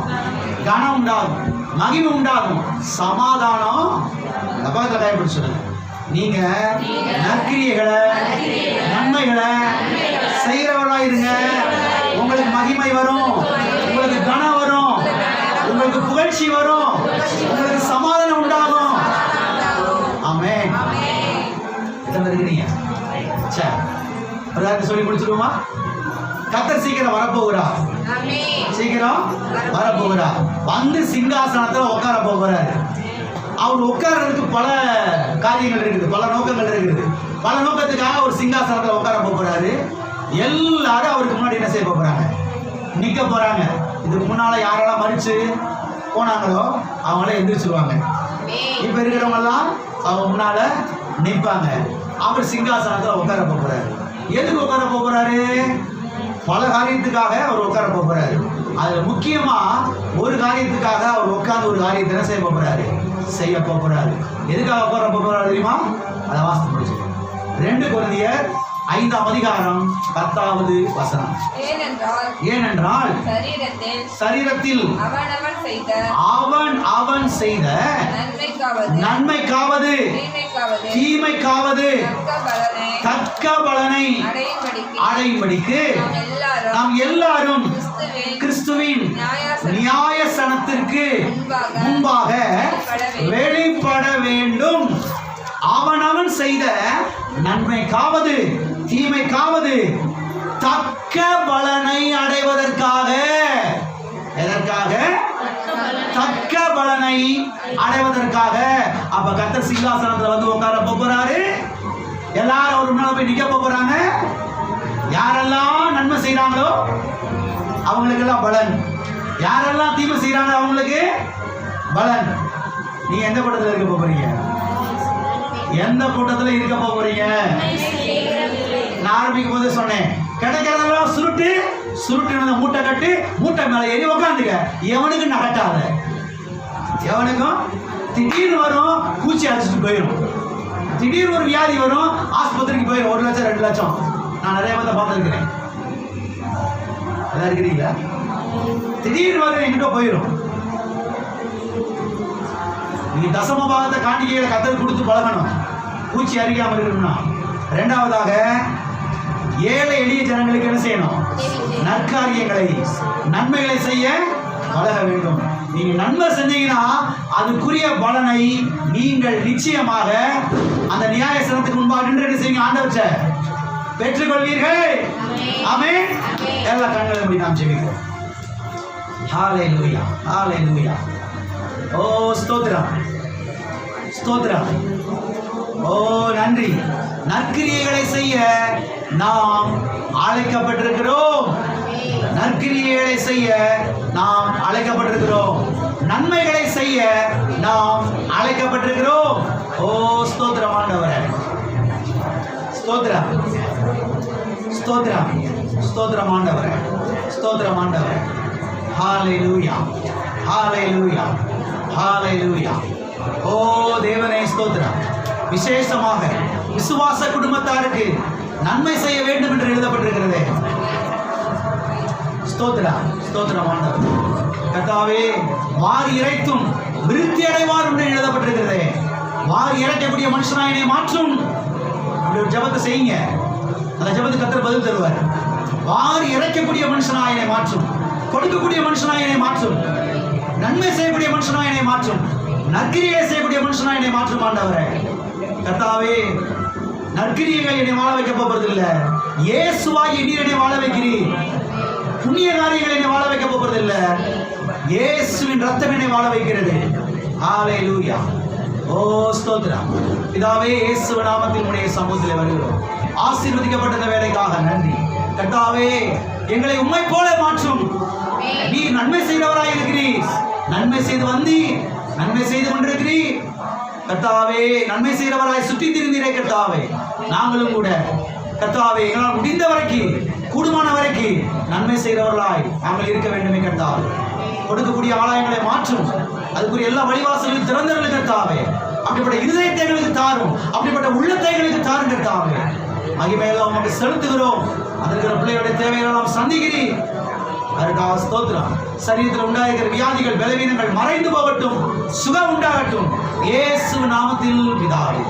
B: கனம் உண்டாகும், மகிமை உண்டாகும், சமாதானம். பக்கத்தில் கைப்பிடி சொல்லுங்க. நீங்க நற்கிரியைகளை நன்மைகளை செய்கிறவர்களாயிருங்க. உங்களுக்கு மகிமை வரும், உங்களுக்கு கனம் வரும், உங்களுக்கு புகழ்ச்சி வரும், உங்களுக்கு சமாதானம் உண்டாகும். ஆமென். எத்தனை இருக்கிறீங்க? சரி, சொல்லி முடிச்சிருவோமா? கர்த்தர் சீக்கிரம் வரப்போகிறார், சீக்கிரம் வரப்போகிறார். வந்து சிங்காசனத்தில் உட்கார போகிறாரு. அவர் உட்கார்றதுக்கு பல காரியங்கள் இருக்குது, பல நோக்கங்கள் இருக்குது. பல நோக்கத்துக்காக ஒரு சிங்காசனத்தில் உட்கார போகிறாரு. எல்லாரும் அவருக்கு முன்னாடி என்ன செய்ய போறாங்க? நிக்க போறாங்க. இதுக்கு முன்னால யாரெல்லாம் மறிச்சு போனாங்களோ அவங்களே எந்திரிச்சிருவாங்க. இப்ப இருக்கிறவங்க எல்லாம் அவங்க முன்னால நிற்பாங்க. அவர் சிங்காசனத்துல உட்கார போறாரு. எதுக்கு உட்கார போறாரு? பல காரியத்துக்காக அவர் உட்கார போறாரு. அதுல முக்கியமா ஒரு காரியத்துக்காக அவர் உட்கார்ந்து ஒரு காரியத்தை என்ன செய்ய போறாரு, செய்ய போறாரு. எதுக்காக உட்கார போறாரு தெரியுமா? அதை வாசித்து முடிச்சு 2 கொரிந்தியர் 5ஆம் அதிகாரம் 10வது வசனம். ஏனென்றால் சரீரத்தில் அவன் செய்த நன்மைக்காவது தீமைக்காவது தக்க பலனை அடையும்படிக்கு நாம் எல்லாரும் கிறிஸ்துவின் நியாயசனத்திற்கு முன்பாக வெளிப்பட வேண்டும். அவன் செய்த நன்மைக்காவது தீமைக்காவது தக்க பலனை அடைவதற்காக. எதற்காக? தக்க பலனை அடைவதற்காக. அப்ப கர்த்தர் சிங்காசனத்துல வந்து உட்கார போறாரு. எல்லாரும் ஒரு முன்னால போய் நிக்க போறாங்க. யாரெல்லாம் நன்மை செய்யறாங்களோ அவங்களுக்கு எல்லாம் பலன், யாரெல்லாம் தீமை செய்யறாங்க அவங்களுக்கு பலன். நீங்க எந்த கூட்டத்தில் இருக்க போறீங்க? எந்த கூட்டத்தில் இருக்க போறீங்க? நான் ஆரம்பிக்கும் போது சொன்னேன், கிடைக்கிறதெல்லாம் சுருட்டு மூட்டை கட்டி மூட்டை மேல ஏறி உக்காந்துக்க. எவனுக்கு நகட்டாத, எவனுக்கும் திடீர்னு வரும் பூச்சி அடிச்சுட்டு போயிடும், திடீர்னு ஒரு வியாதி வரும் ஆஸ்பத்திரிக்கு போயிடும். 1 லட்சம் 2 லட்சம். நான் நிறைய பேரை பார்த்துருக்கிறேன். எல்லாம் இருக்கிறீங்களா? திடீர்னு வரும் எங்கிட்ட போயிடும். நீங்க தசம பாகத்தை காணிக்கைகளை கத்தர் கொடுத்து பழகணும், பூச்சி அறியாமல் இருக்கணும்னா. 2வதாக ஏழை எளிய ஜனங்களுக்கு என்ன செய்யணும்? நற்காரியங்களை நன்மைகளை செய்ய பழக வேண்டும். நீங்க நன்மை செஞ்சீங்கன்னா அதுக்குரிய பலனை நீங்கள் நிச்சயமாக அந்த நியாயசனத்துக்கு முன்பாக நின்று செய்யுங்க, ஆண்டவற்றை பெற்றுக்கொள்வீர்கள். ஆமென். எல்லா கண்களை மூடி நாம் ஜெபிக்கிறோம். ஹalleluya, ஹalleluya. ஓ ஸ்தோத்திரம், ஸ்தோத்திரம். ஓ நன்றி. நற்கிரியைகளை செய்ய நாம் அழைக்கப்பட்டிருக்கிறோம். நற்கிரியைகளை செய்ய நாம் அழைக்கப்பட்டிருக்கிறோம். நன்மைகளை செய்ய நாம் அழைக்கப்பட்டிருக்கிறோம். ஓ ஸ்தோத்திரம் ஆண்டவரே, ஸ்தோத்திரம், ஸ்தோத்திரம், ஸ்தோத்திரம் ஆண்டவரே, ஸ்தோத்திரம் ஆண்டவரே. ஹalleluya, ஹalleluya, ஹalleluya. ஓ தேவனே ஸ்தோத்திரம். விசேஷமாக விசுவாச குடும்பத்தாருக்கு நன்மை செய்ய வேண்டும் என்று எழுதப்பட்டிருக்கிறது. ஸ்தோத்திரம், ஸ்தோத்திரம் ஆண்டவர். கர்த்தாவே, வாரி இறைத்தும் விருத்தி அடைவார் என்று எழுதப்பட்டிருக்கிறது. வாரி இறைக்கக்கூடிய மனுஷனாயினை மாற்றும். அப்படி ஒரு ஜெபத்தை செய்யுங்க, அந்த ஜெபத்துக்கு கர்த்தர் பதில் தருவார். வாரி இறைக்கக்கூடிய மனுஷனாயினை மாற்றும், கொடுக்கக்கூடிய மனுஷனாயினை மாற்றும், நன்மை செய்யக்கூடிய மனுஷனாயினை மாற்றும், நற்கிரியை செய்யக்கூடிய மனுஷனாயினை மாற்றும். ஆண்டவரே கர்த்தாவே, நற்கிரியைகள் என்னை வாழ வைக்க போவதில்லை, இயேசுவாகிய நீர் என்னை வாழ வைக்கிறீர். புண்ணிய காரியங்கள் என்னை வாழ வைக்க போவதில்லை, இயேசுவின் ரத்தம் என்னை வாழ வைக்கிறது. ஹalleluya. ஓ ஸ்தோத்திரம். பிதாவே, இயேசுவின் நாமத்தில் உம்முடைய சமூகத்திலே வருகிறோம். ஆசீர்வதிக்கப்பட்ட இந்த வேலைக்காக நன்றி. கர்த்தாவே, எங்களை உம்மை போல மாற்றும். நீ நன்மை செய்தவராய் இருக்கிறீர், நன்மை செய்து வந்தீர், நன்மை செய்து கொண்டிருக்கிறீர். கர்த்தாவே, நன்மை செய்கிறவராய் சுற்றி திரிந்தீரே கர்த்தாவே. நாங்களும் கூட கர்த்தாவே, எங்களால் முடிந்த வரைக்கும், கூடுமான வரைக்கும் நன்மை செய்கிறவர்களாய் நாங்கள் இருக்க வேண்டுமே கர்த்தாவே. கொடுக்கக்கூடிய ஆலயங்களை மாற்றும், அதுக்குரிய எல்லா வழிவாசல்களும் திறந்தவர்களுக்கு கர்த்தாவே. அப்படிப்பட்ட இருதயத்தை எங்களுக்கு தாரும், அப்படிப்பட்ட உள்ளத்தை எங்களுக்கு தாரும் கர்த்தாவே. மகிமையெல்லாம் உமக்கு செலுத்துகிறோம். அதற்கு பிள்ளைகளுடைய தேவைகளை நாம் சந்திக்கிறீர். அதற்காக ஸ்தோத்திரம். சரீரத்தில் உண்டாகிற வியாதிகள் பலவீனங்கள் மறைந்து போகட்டும், சுகம் உண்டாகட்டும். இயேசு நாமத்தில் பிதாவே.